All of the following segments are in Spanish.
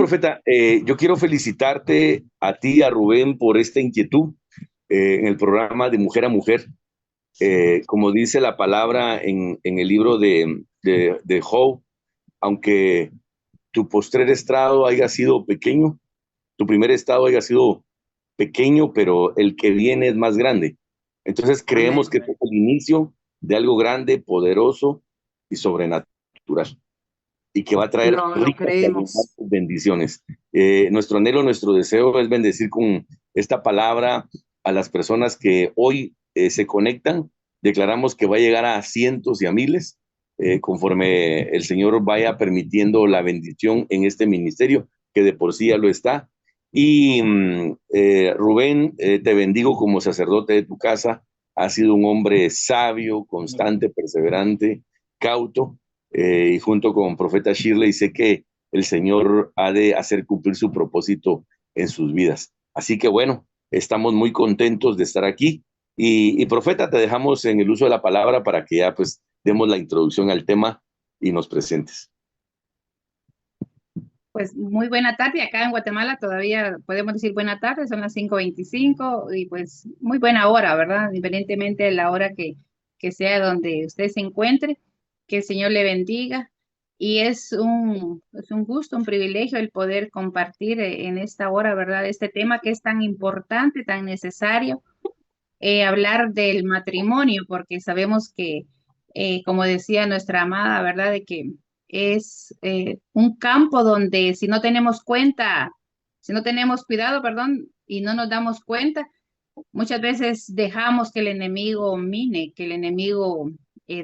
Profeta, yo quiero felicitarte a ti, a Rubén, por esta inquietud en el programa de Mujer a Mujer. Como dice la palabra en el libro de Job, aunque tu postrer estado haya sido pequeño, tu primer estado haya sido pequeño, pero el que viene es más grande. Entonces creemos Amén. que este es el inicio de algo grande, poderoso y sobrenatural, y que va a traer Lo ricas y abundantes creemos. bendiciones. Nuestro anhelo, nuestro deseo es bendecir con esta palabra a las personas que hoy se conectan. Declaramos que va a llegar a cientos y a miles, conforme el Señor vaya permitiendo la bendición en este ministerio, que de por sí ya lo está. Y Rubén, te bendigo como sacerdote de tu casa. Has sido un hombre sabio, constante, perseverante, cauto, y junto con Profeta Shirley sé que el Señor ha de hacer cumplir su propósito en sus vidas. Así que bueno, estamos muy contentos de estar aquí. Profeta, te dejamos en el uso de la palabra para que ya pues demos la introducción al tema y nos presentes. Pues muy buena tarde. Acá en Guatemala todavía podemos decir buena tarde, son las 5:25 y pues muy buena hora, ¿verdad? Independientemente de la hora que sea donde usted se encuentre, que el Señor le bendiga. Y es un gusto, un privilegio el poder compartir en esta hora, ¿verdad? Este tema que es tan importante, tan necesario, hablar del matrimonio, porque sabemos que, como decía nuestra amada, ¿verdad? De que es un campo donde si no tenemos cuidado, perdón, y no nos damos cuenta, muchas veces dejamos que el enemigo mine, que el enemigo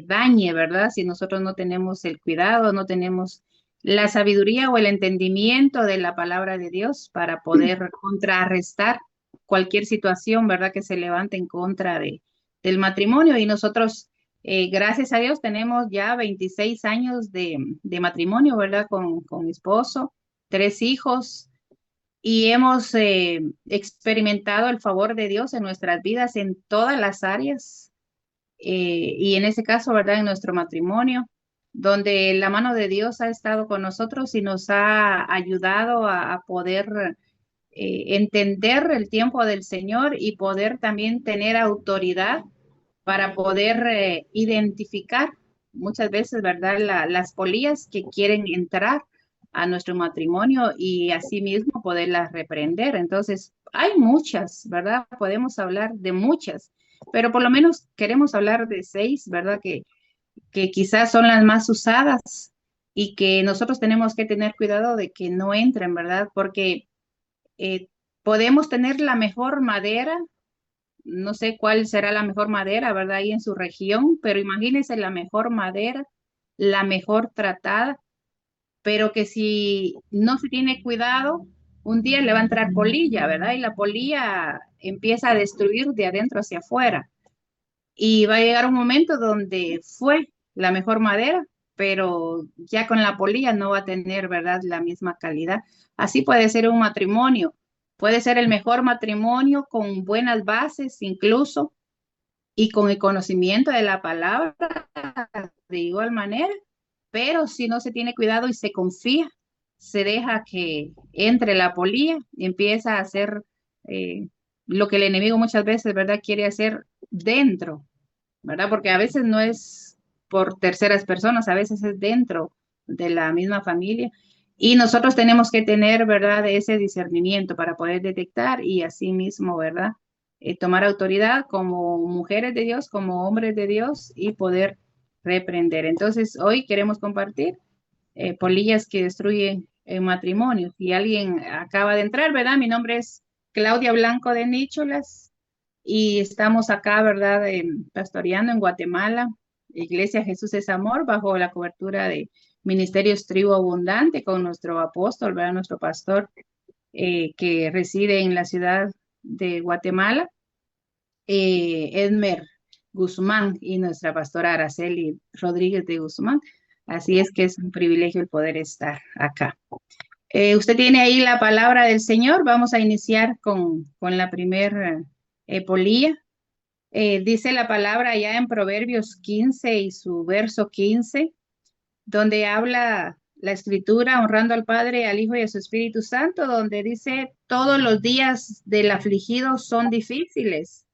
dañe, ¿verdad? Si nosotros no tenemos el cuidado, no tenemos la sabiduría o el entendimiento de la palabra de Dios para poder contrarrestar cualquier situación, ¿verdad? Que se levante en contra del matrimonio. Y nosotros, gracias a Dios, tenemos ya 26 años de matrimonio, ¿verdad? Con mi esposo, 3 hijos, y hemos experimentado el favor de Dios en nuestras vidas en todas las áreas, y en ese caso, ¿verdad? En nuestro matrimonio, donde la mano de Dios ha estado con nosotros y nos ha ayudado a poder entender el tiempo del Señor y poder también tener autoridad para poder identificar muchas veces, ¿verdad? Las polillas que quieren entrar a nuestro matrimonio y asimismo poderlas reprender. Entonces, hay muchas, ¿verdad? Podemos hablar de muchas, pero por lo menos queremos hablar de 6, ¿verdad? Que quizás son las más usadas y que nosotros tenemos que tener cuidado de que no entren, ¿verdad? Porque eh, podemos tener la mejor madera, no sé cuál será la mejor madera, ¿verdad? Ahí en su región, pero imagínense la mejor madera, la mejor tratada, pero que si no se tiene cuidado, un día le va a entrar polilla, ¿verdad? Y la polilla empieza a destruir de adentro hacia afuera. Y va a llegar un momento donde fue la mejor madera, pero ya con la polilla no va a tener, ¿verdad?, la misma calidad. Así puede ser un matrimonio. Puede ser el mejor matrimonio con buenas bases incluso y con el conocimiento de la palabra de igual manera, pero si no se tiene cuidado y se confía, se deja que entre la polilla y empieza a hacer eh, lo que el enemigo muchas veces, ¿verdad?, quiere hacer dentro, ¿verdad? Porque a veces no es por terceras personas, a veces es dentro de la misma familia. Y nosotros tenemos que tener, ¿verdad?, ese discernimiento para poder detectar y así mismo, ¿verdad?, tomar autoridad como mujeres de Dios, como hombres de Dios y poder reprender. Entonces, hoy queremos compartir polillas que destruyen matrimonios. Si alguien acaba de entrar, ¿verdad? Mi nombre es Claudia Blanco de Nícholas y estamos acá, ¿verdad? Pastoreando en Guatemala, Iglesia Jesús es Amor, bajo la cobertura de Ministerios Tribu Abundante con nuestro apóstol, ¿verdad? Nuestro pastor que reside en la ciudad de Guatemala, Edmer Guzmán, y nuestra pastora Araceli Rodríguez de Guzmán. Así es que es un privilegio el poder estar acá. Usted tiene ahí la palabra del Señor. Vamos a iniciar con la primera polilla. Dice la palabra ya en Proverbios 15 y su verso 15, donde habla la escritura honrando al Padre, al Hijo y a su Espíritu Santo, donde dice, todos los días del afligido son difíciles,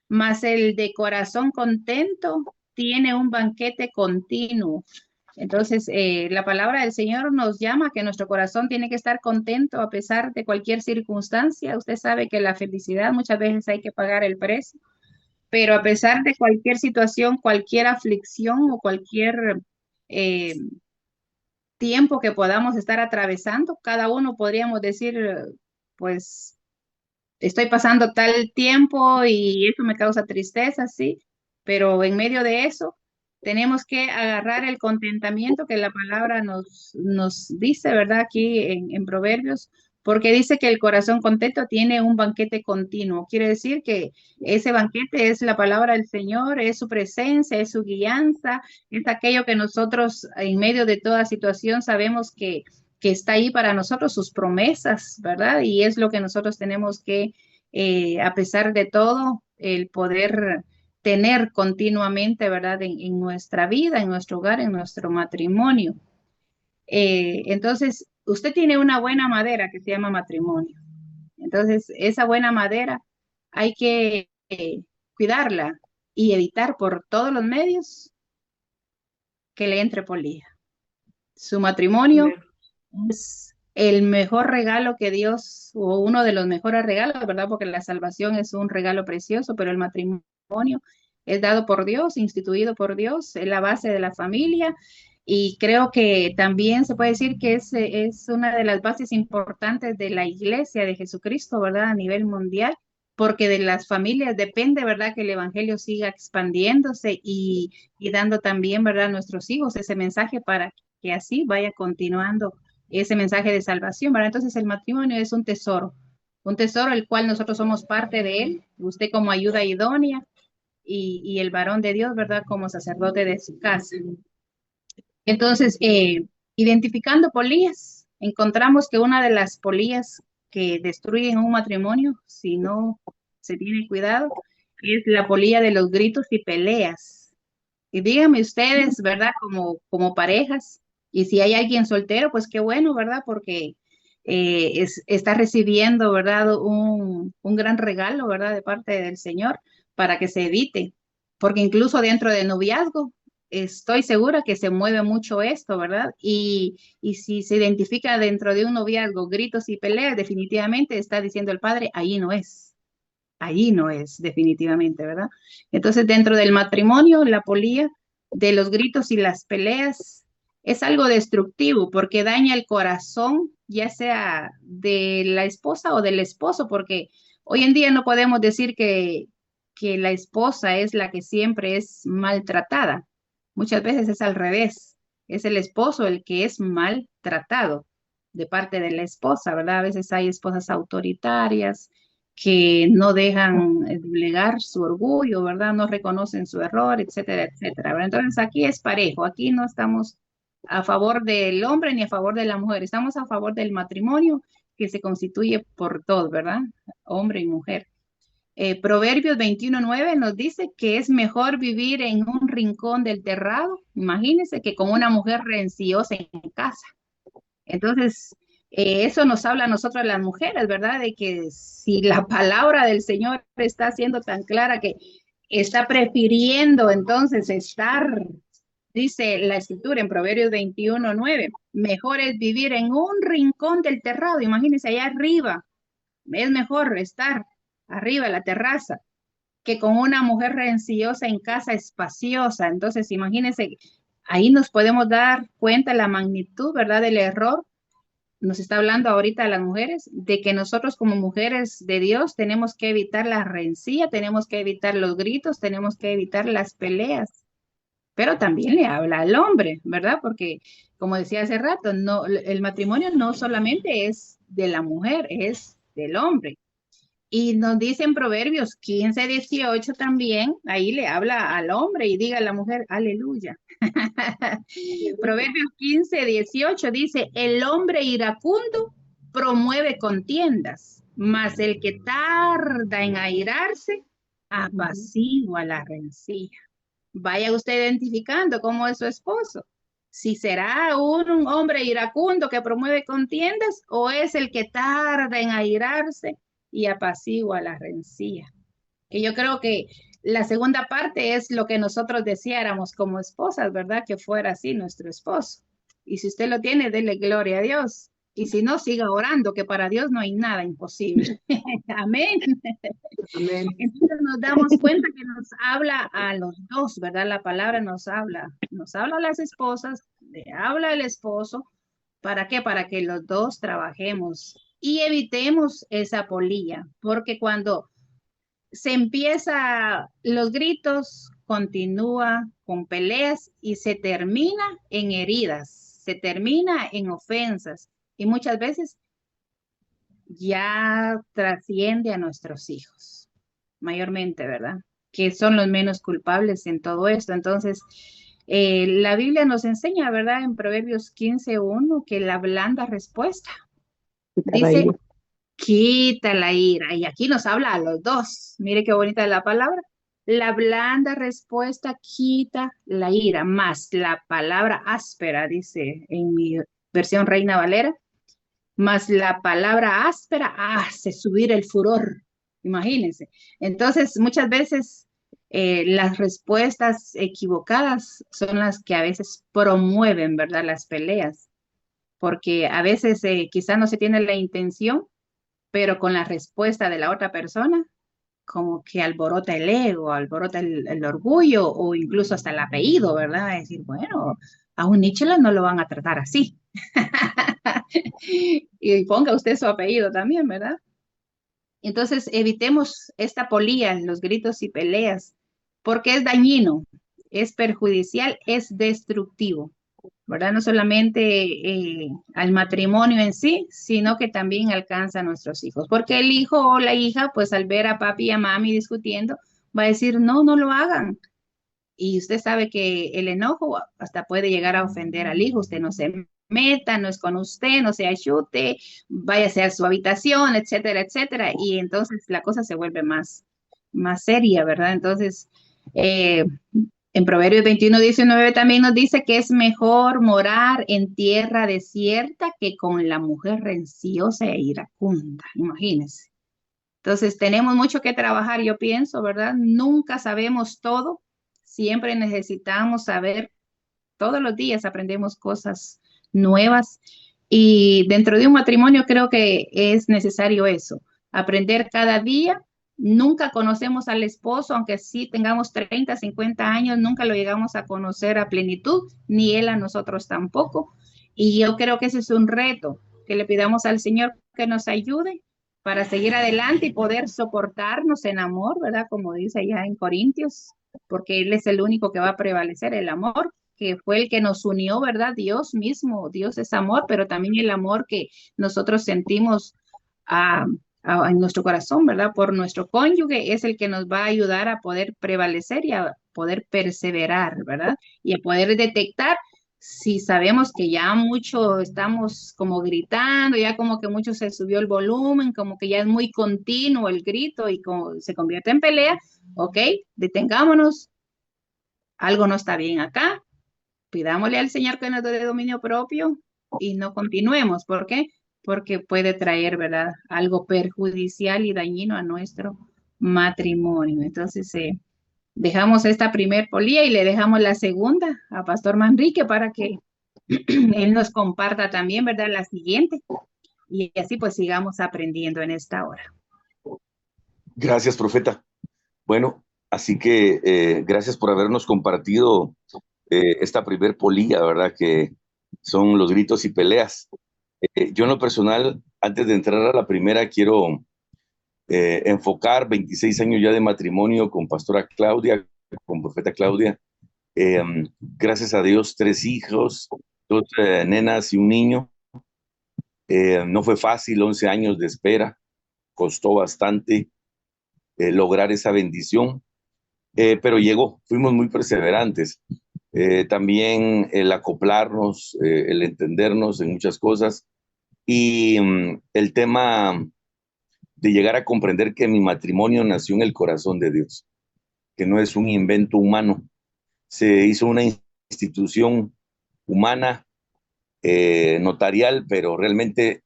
mas el de corazón contento tiene un banquete continuo. Entonces, la palabra del Señor nos llama a que nuestro corazón tiene que estar contento a pesar de cualquier circunstancia. Usted sabe que la felicidad muchas veces hay que pagar el precio, pero a pesar de cualquier situación, cualquier aflicción o cualquier eh, tiempo que podamos estar atravesando, cada uno podríamos decir, pues estoy pasando tal tiempo y eso me causa tristeza, sí, pero en medio de eso tenemos que agarrar el contentamiento que la palabra nos dice, ¿verdad? Aquí en Proverbios, porque dice que el corazón contento tiene un banquete continuo. Quiere decir que ese banquete es la palabra del Señor, es su presencia, es su guianza, es aquello que nosotros en medio de toda situación sabemos que está ahí para nosotros, sus promesas, ¿verdad? Y es lo que nosotros tenemos que, a pesar de todo, el poder tener continuamente, ¿verdad? En nuestra vida, en nuestro hogar, en nuestro matrimonio. Entonces, usted tiene una buena madera que se llama matrimonio. Entonces, esa buena madera hay que cuidarla y evitar por todos los medios que le entre polilla. Su matrimonio Amén. es el mejor regalo que Dios, o uno de los mejores regalos, ¿verdad? Porque la salvación es un regalo precioso, pero el matrimonio es dado por Dios, instituido por Dios, es la base de la familia. Y creo que también se puede decir que es una de las bases importantes de la iglesia de Jesucristo, ¿verdad? A nivel mundial, porque de las familias depende, ¿verdad? Que el evangelio siga expandiéndose y dando también, ¿verdad? A nuestros hijos ese mensaje para que así vaya continuando ese mensaje de salvación, ¿verdad? Entonces el matrimonio es un tesoro el cual nosotros somos parte de él, usted como ayuda idónea y el varón de Dios, ¿verdad? Como sacerdote de su casa. Entonces, identificando polillas, encontramos que una de las polillas que destruyen un matrimonio, si no se tiene cuidado, es la polilla de los gritos y peleas. Y díganme ustedes, ¿verdad? Como parejas, y si hay alguien soltero, pues qué bueno, ¿verdad? Porque está recibiendo, ¿verdad? Un gran regalo, ¿verdad? De parte del Señor para que se evite. Porque incluso dentro del noviazgo, estoy segura que se mueve mucho esto, ¿verdad? Y si se identifica dentro de un noviazgo gritos y peleas, definitivamente está diciendo el padre, ahí no es. Ahí no es, definitivamente, ¿verdad? Entonces, dentro del matrimonio, la polía de los gritos y las peleas es algo destructivo porque daña el corazón, ya sea de la esposa o del esposo, porque hoy en día no podemos decir que la esposa es la que siempre es maltratada. Muchas veces es al revés. Es el esposo el que es maltratado de parte de la esposa, ¿verdad? A veces hay esposas autoritarias que no dejan doblegar su orgullo, ¿verdad? No reconocen su error, etcétera, etcétera, ¿verdad? Entonces aquí es parejo, aquí no estamos a favor del hombre ni a favor de la mujer, estamos a favor del matrimonio que se constituye por todos, ¿verdad? Hombre y mujer. Proverbios 21:9 nos dice que es mejor vivir en un rincón del terrado, imagínense, que con una mujer rencillosa en casa. Entonces, eso nos habla a nosotros las mujeres, ¿verdad? De que si la palabra del Señor está siendo tan clara que está prefiriendo entonces estar, dice la escritura en Proverbios 21:9, mejor es vivir en un rincón del terrado, imagínense allá arriba, es mejor estar arriba en la terraza que con una mujer rencillosa en casa espaciosa. Entonces, imagínense, ahí nos podemos dar cuenta la magnitud, ¿verdad? Del error nos está hablando ahorita a las mujeres, de que nosotros como mujeres de Dios tenemos que evitar la rencilla, tenemos que evitar los gritos, tenemos que evitar las peleas, pero también le habla al hombre, ¿verdad? Porque, como decía hace rato, no, el matrimonio no solamente es de la mujer, es del hombre. Y nos dice en Proverbios 15:18 también, ahí le habla al hombre y diga a la mujer, aleluya. Proverbios 15:18 dice, el hombre iracundo promueve contiendas, mas el que tarda en airarse apacigua la rencilla. Vaya usted identificando cómo es su esposo. si será un hombre iracundo que promueve contiendas o es el que tarda en airarse y apacigua la rencilla. Que yo creo que la segunda parte es lo que nosotros deseáramos como esposas, ¿verdad? Que fuera así nuestro esposo. Y si usted lo tiene, dele gloria a Dios. Y si no, siga orando, que para Dios no hay nada imposible. Amén. Amén. Entonces nos damos cuenta que nos habla a los dos, ¿verdad? La palabra nos habla a las esposas, le habla al esposo. ¿Para qué? Para que los dos trabajemos y evitemos esa polilla, porque cuando se empieza los gritos, continúa con peleas y se termina en heridas, se termina en ofensas y muchas veces ya trasciende a nuestros hijos, mayormente, ¿verdad? Que son los menos culpables en todo esto. Entonces, la Biblia nos enseña, ¿verdad? En Proverbios 15:1 que la blanda respuesta dice, quita la ira. Y aquí nos habla a los dos. Mire qué bonita es la palabra. La blanda respuesta quita la ira, más la palabra áspera, dice en mi versión Reina Valera, más la palabra áspera hace subir el furor. Imagínense. Entonces, muchas veces las respuestas equivocadas son las que a veces promueven, ¿verdad? Las peleas, porque a veces quizá no se tiene la intención, pero con la respuesta de la otra persona, como que alborota el ego, alborota el orgullo o incluso hasta el apellido, ¿verdad? Es decir, bueno, a un Nichela no lo van a tratar así. Y ponga usted su apellido también, ¿verdad? Entonces, evitemos esta polía, los gritos y peleas, porque es dañino, es perjudicial, es destructivo, ¿verdad? No solamente al matrimonio en sí, sino que también alcanza a nuestros hijos, porque el hijo o la hija, pues al ver a papi y a mami discutiendo, va a decir, no, no lo hagan. Y usted sabe que el enojo hasta puede llegar a ofender al hijo. Usted no se meta, no es con usted, no se ayute, váyase a su habitación, etcétera, etcétera. Y entonces la cosa se vuelve más seria, ¿verdad? Entonces, eh, en Proverbios 21:19 también nos dice que es mejor morar en tierra desierta que con la mujer renciosa e iracunda. Imagínense. Entonces, tenemos mucho que trabajar, yo pienso, ¿verdad? Nunca sabemos todo, siempre necesitamos saber, todos los días aprendemos cosas nuevas y dentro de un matrimonio creo que es necesario eso, aprender cada día. Nunca conocemos al esposo, aunque sí tengamos 30, 50 años, nunca lo llegamos a conocer a plenitud, ni él a nosotros tampoco. Y yo creo que ese es un reto, que le pidamos al Señor que nos ayude para seguir adelante y poder soportarnos en amor, ¿verdad? Como dice allá en Corintios, porque Él es el único que va a prevalecer, el amor, que fue el que nos unió, ¿verdad? Dios mismo, Dios es amor, pero también el amor que nosotros sentimos en nuestro corazón, ¿verdad? Por nuestro cónyuge es el que nos va a ayudar a poder prevalecer y a poder perseverar, ¿verdad? Y a poder detectar si sabemos que ya mucho estamos como gritando, ya como que mucho se subió el volumen, como que ya es muy continuo el grito y como se convierte en pelea, ok, detengámonos, algo no está bien acá, pidámosle al Señor que nos dé dominio propio y no continuemos. ¿Por qué? Porque puede traer, ¿verdad? Algo perjudicial y dañino a nuestro matrimonio. Entonces, dejamos esta primer polía y le dejamos la segunda a Pastor Manrique para que él nos comparta también, ¿verdad? La siguiente. Y así pues sigamos aprendiendo en esta hora. Gracias, profeta. Bueno, así que gracias por habernos compartido esta primer polilla, ¿verdad? Que son los gritos y peleas. Yo en lo personal, antes de entrar a la primera, quiero enfocar 26 años ya de matrimonio con Pastora Claudia, con Profeta Claudia. Gracias a Dios, 3 hijos, 2 nenas y un niño. No fue fácil, 11 años de espera, costó bastante lograr esa bendición, pero llegó, fuimos muy perseverantes. También el acoplarnos, el entendernos en muchas cosas y el tema de llegar a comprender que mi matrimonio nació en el corazón de Dios, que no es un invento humano. Se hizo una institución humana, notarial, pero realmente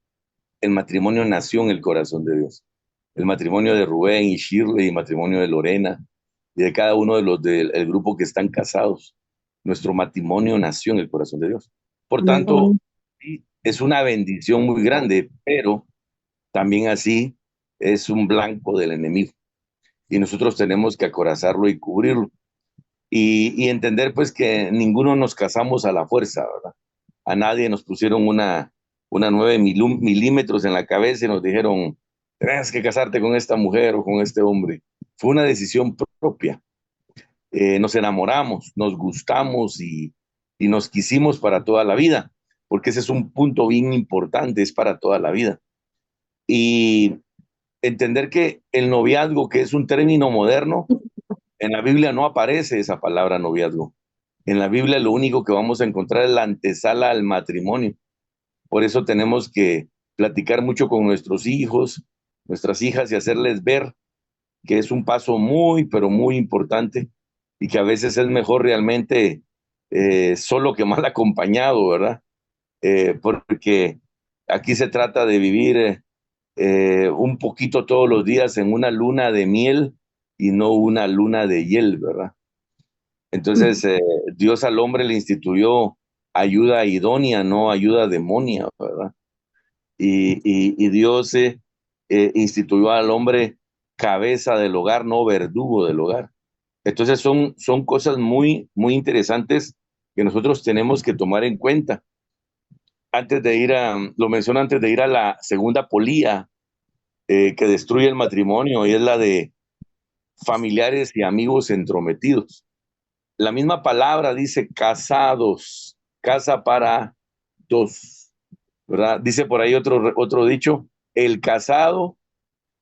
el matrimonio nació en el corazón de Dios. El matrimonio de Rubén y Shirley, el matrimonio de Lorena y de cada uno de los del grupo que están casados. Nuestro matrimonio nació en el corazón de Dios. Por tanto, sí, es una bendición muy grande, pero también así es un blanco del enemigo. Y nosotros tenemos que acorazarlo y cubrirlo. Y entender pues que ninguno nos casamos a la fuerza, ¿verdad? A nadie nos pusieron una 9 milímetros en la cabeza y nos dijeron, tienes que casarte con esta mujer o con este hombre. Fue una decisión propia. Nos enamoramos, nos gustamos y nos quisimos para toda la vida, porque ese es un punto bien importante, es para toda la vida. Y entender que el noviazgo, que es un término moderno, en la Biblia no aparece esa palabra noviazgo. En la Biblia lo único que vamos a encontrar es la antesala al matrimonio. Por eso tenemos que platicar mucho con nuestros hijos, nuestras hijas y hacerles ver que es un paso muy, pero muy importante y que a veces es mejor realmente solo que mal acompañado, ¿verdad? Porque aquí se trata de vivir un poquito todos los días en una luna de miel y no una luna de hiel, ¿verdad? Entonces, Dios al hombre le instituyó ayuda idónea, no ayuda demonia, ¿verdad? Y Dios instituyó al hombre cabeza del hogar, no verdugo del hogar. Entonces son cosas muy, muy interesantes que nosotros tenemos que tomar en cuenta. Lo menciono antes de ir a la segunda polía que destruye el matrimonio y es la de familiares y amigos entrometidos. La misma palabra dice casados, casa para dos, ¿verdad? Dice por ahí otro dicho, el casado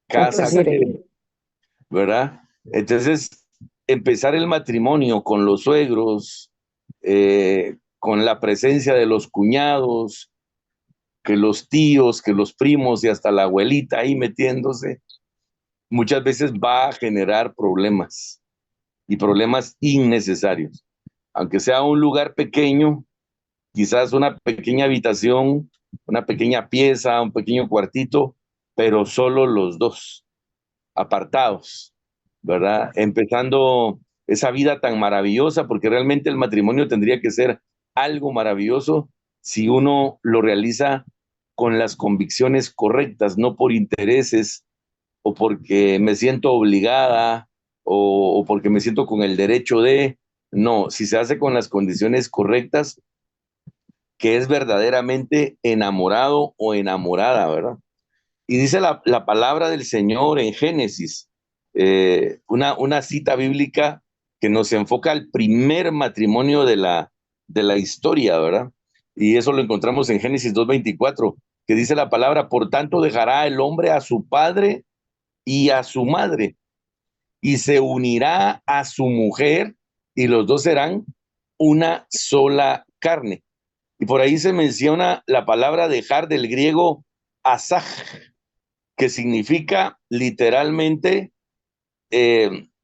Casa casa quiere. quiere, ¿verdad? Entonces, empezar el matrimonio con los suegros, con la presencia de los cuñados, que los tíos, que los primos y hasta la abuelita ahí metiéndose, muchas veces va a generar problemas y problemas innecesarios. Aunque sea un lugar pequeño, quizás una pequeña habitación, una pequeña pieza, un pequeño cuartito, pero solo los dos, apartados, ¿verdad? Empezando esa vida tan maravillosa, porque realmente el matrimonio tendría que ser algo maravilloso si uno lo realiza con las convicciones correctas, no por intereses o porque me siento obligada o porque me siento con el derecho de, no, si se hace con las condiciones correctas, que es verdaderamente enamorado o enamorada, ¿verdad? Y dice la palabra del Señor en Génesis, una cita bíblica que nos enfoca al primer matrimonio de la historia, ¿verdad? Y eso lo encontramos en Génesis 2:24, que dice la palabra, por tanto dejará el hombre a su padre y a su madre, y se unirá a su mujer, y los dos serán una sola carne. Y por ahí se menciona la palabra dejar del griego asaj, que significa literalmente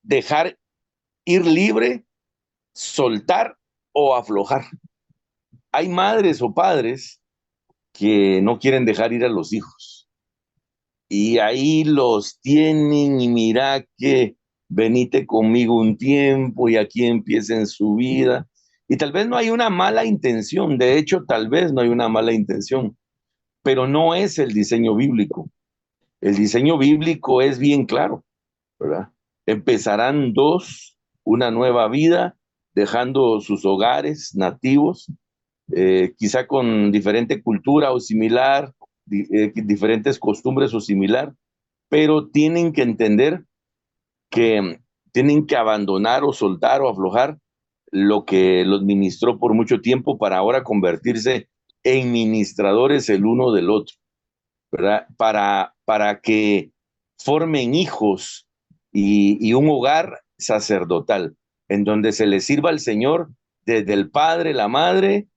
dejar ir libre, soltar o aflojar. Hay madres o padres que no quieren dejar ir a los hijos y ahí los tienen y mira que venite conmigo un tiempo y aquí empiecen su vida. Y tal vez no hay una mala intención, de hecho tal vez no hay una mala intención, pero no es el diseño bíblico. El diseño bíblico es bien claro, ¿verdad? Empezarán dos, una nueva vida, dejando sus hogares nativos, quizá con diferente cultura o similar, diferentes costumbres o similar, pero tienen que entender que tienen que abandonar o soltar o aflojar lo que los ministró por mucho tiempo para ahora convertirse en ministradores el uno del otro, ¿verdad? Para que formen hijos y un hogar sacerdotal, en donde se les sirva al Señor desde el padre, la madre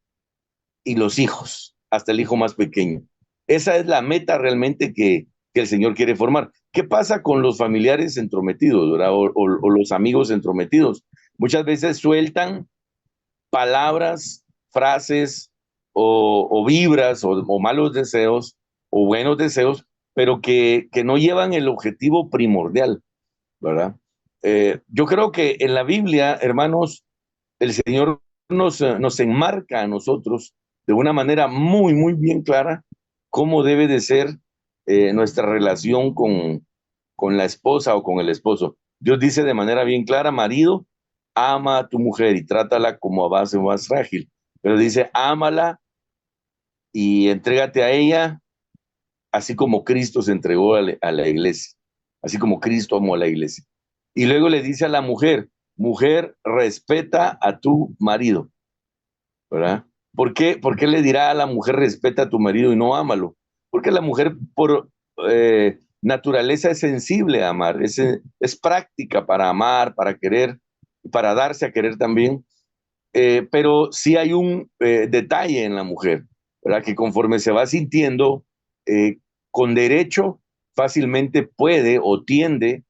y los hijos, hasta el hijo más pequeño. Esa es la meta realmente que el Señor quiere formar. ¿Qué pasa con los familiares entrometidos, ¿verdad? O los amigos entrometidos? Muchas veces sueltan palabras frases o vibras o malos deseos o buenos deseos, pero que no llevan el objetivo primordial, ¿verdad? Yo creo que en la Biblia, hermanos, el Señor nos enmarca a nosotros de una manera muy, muy bien clara cómo debe de ser nuestra relación con la esposa o con el esposo. Dios dice de manera bien clara, marido, ama a tu mujer y trátala como a base más frágil. Pero dice, ámala y entrégate a ella, así como Cristo se entregó a la iglesia, así como Cristo amó a la iglesia. Y luego le dice a la mujer, mujer, respeta a tu marido, ¿verdad? ¿Por qué le dirá a la mujer respeta a tu marido y no ámalo? Porque la mujer por naturaleza es sensible a amar, es práctica para amar, para querer, para darse a querer también. Pero sí hay un detalle en la mujer, ¿verdad? Que conforme se va sintiendo eh, con derecho, fácilmente puede o tiende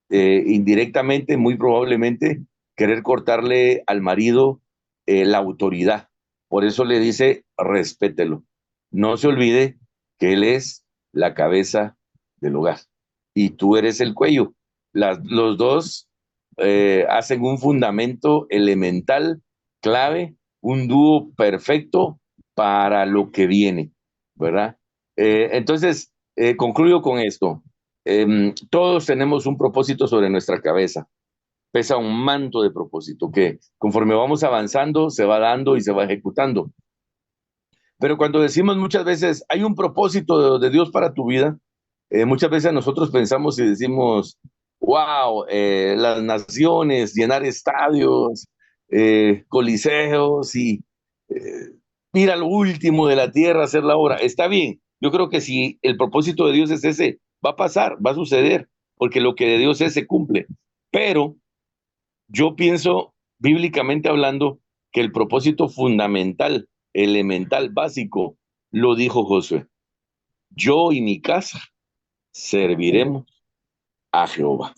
indirectamente, muy probablemente, querer cortarle al marido la autoridad. Por eso le dice, respételo. No se olvide que él es la cabeza del hogar y tú eres el cuello. Los dos hacen un fundamento elemental, clave, un dúo perfecto para lo que viene, ¿verdad? Concluyo con esto. Todos tenemos un propósito sobre nuestra cabeza. Pesa un manto de propósito que conforme vamos avanzando se va dando y se va ejecutando. Pero cuando decimos muchas veces, hay un propósito de Dios para tu vida, muchas veces nosotros pensamos y decimos, wow, las naciones, llenar estadios, coliseos y eh, ir a lo último de la tierra, hacer la obra. Está bien, yo creo que si el propósito de Dios es ese, va a pasar, va a suceder, porque lo que de Dios es se cumple. Pero yo pienso, bíblicamente hablando, que el propósito fundamental, elemental, básico, lo dijo Josué. Yo y mi casa serviremos a Jehová,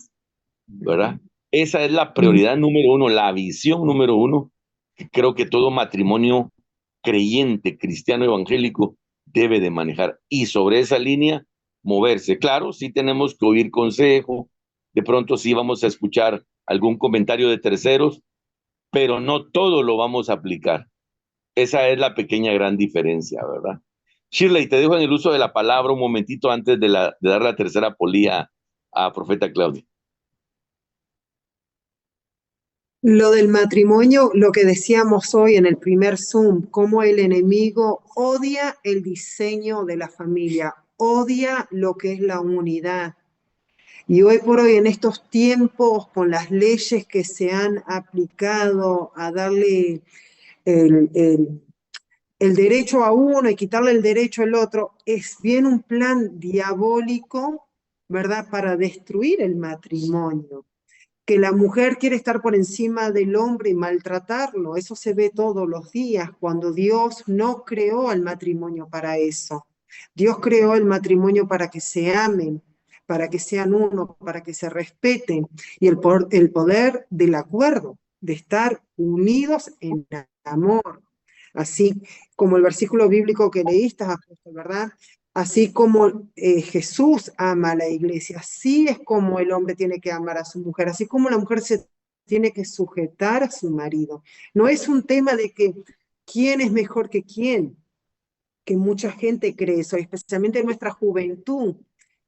¿verdad? Esa es la prioridad número uno, la visión número uno, que creo que todo matrimonio creyente, cristiano, evangélico, debe de manejar. Y sobre esa línea, moverse. Claro, sí tenemos que oír consejo, de pronto sí vamos a escuchar algún comentario de terceros, pero no todo lo vamos a aplicar. Esa es la pequeña gran diferencia, ¿verdad? Shirley, te dejo en el uso de la palabra un momentito antes de dar la tercera polía a Profeta Claudia. Lo del matrimonio, lo que decíamos hoy en el primer Zoom, cómo el enemigo odia el diseño de la familia, odia lo que es la unidad. Y hoy por hoy, en estos tiempos, con las leyes que se han aplicado a darle el, el- el derecho a uno y quitarle el derecho al otro, es bien un plan diabólico, ¿verdad?, para destruir el matrimonio. Que la mujer quiere estar por encima del hombre y maltratarlo, eso se ve todos los días, cuando Dios no creó el matrimonio para eso. Dios creó el matrimonio para que se amen, para que sean uno, para que se respeten, y el poder del acuerdo, de estar unidos en amor. Así como el versículo bíblico que leíste, ¿verdad? Así como Jesús ama a la iglesia, así es como el hombre tiene que amar a su mujer, así como la mujer se tiene que sujetar a su marido. No es un tema de que quién es mejor que quién, que mucha gente cree eso, especialmente en nuestra juventud,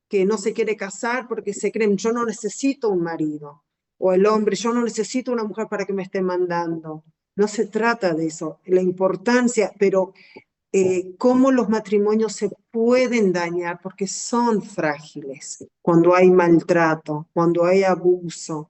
que no se quiere casar porque se creen, yo no necesito un marido, o el hombre, yo no necesito una mujer para que me esté mandando. No se trata de eso, la importancia, pero cómo los matrimonios se pueden dañar porque son frágiles cuando hay maltrato, cuando hay abuso,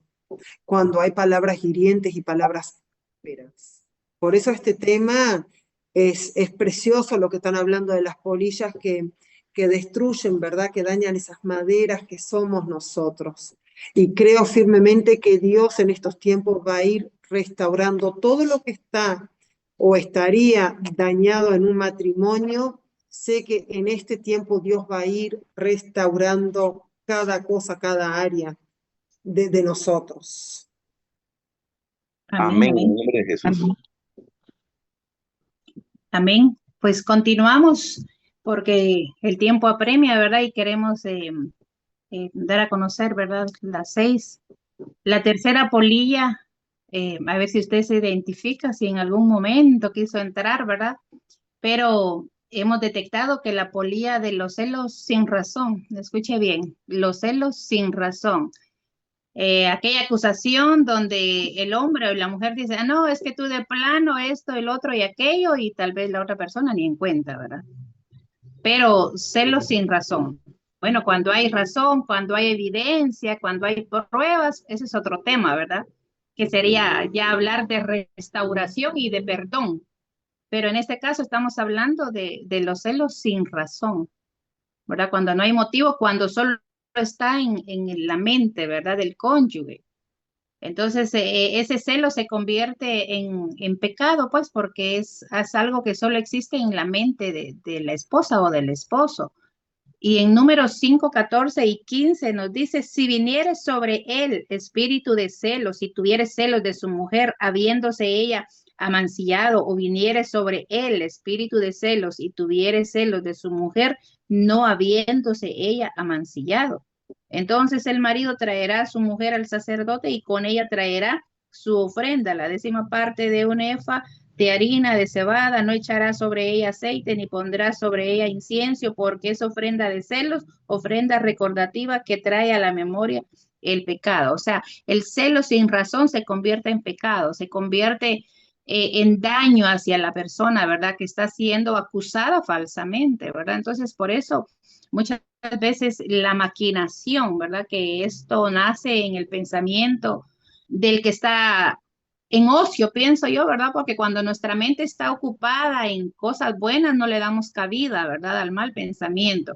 cuando hay palabras hirientes y palabras ásperas. Por eso este tema es precioso lo que están hablando de las polillas que destruyen, ¿verdad? Que dañan esas maderas que somos nosotros. Y creo firmemente que Dios en estos tiempos va a ir restaurando todo lo que está o estaría dañado en un matrimonio. Sé que en este tiempo Dios va a ir restaurando cada cosa, cada área de nosotros. Amén, Amén, en el amén. nombre de Jesús. Amén. Amén. Pues continuamos porque el tiempo apremia, ¿verdad? Y queremos dar a conocer, ¿verdad? Las 6. La tercera polilla, a ver si usted se identifica, si en algún momento quiso entrar, ¿verdad? Pero hemos detectado que la polilla de los celos sin razón, escuche bien, los celos sin razón. Aquella acusación donde el hombre o la mujer dice, ah, no, es que tú de plano esto, el otro y aquello, y tal vez la otra persona ni en cuenta, ¿verdad? Pero celos sin razón. Bueno, cuando hay razón, cuando hay evidencia, cuando hay pruebas, ese es otro tema, ¿verdad? Que sería ya hablar de restauración y de perdón. Pero en este caso estamos hablando de los celos sin razón, ¿verdad? Cuando no hay motivo, cuando solo está en la mente, ¿verdad? Del cónyuge. Entonces, ese celo se convierte en pecado, pues, porque es algo que solo existe en la mente de la esposa o del esposo. Y en Números 5, 14 y 15 nos dice, si viniere sobre él espíritu de celos, si tuviere celos de su mujer, habiéndose ella amancillado, o viniere sobre él espíritu de celos y tuviere celos de su mujer, no habiéndose ella amancillado. Entonces el marido traerá a su mujer al sacerdote y con ella traerá su ofrenda, la 10ª parte de un efa de harina de cebada, no echará sobre ella aceite ni pondrá sobre ella incienso, porque es ofrenda de celos, ofrenda recordativa que trae a la memoria el pecado. O sea, el celo sin razón se convierte en pecado, se convierte en daño hacia la persona, ¿verdad? Que está siendo acusada falsamente, ¿verdad? Entonces, por eso muchas veces la maquinación, ¿verdad? Que esto nace en el pensamiento del que está en ocio, pienso yo, ¿verdad? Porque cuando nuestra mente está ocupada en cosas buenas, no le damos cabida, ¿verdad? Al mal pensamiento.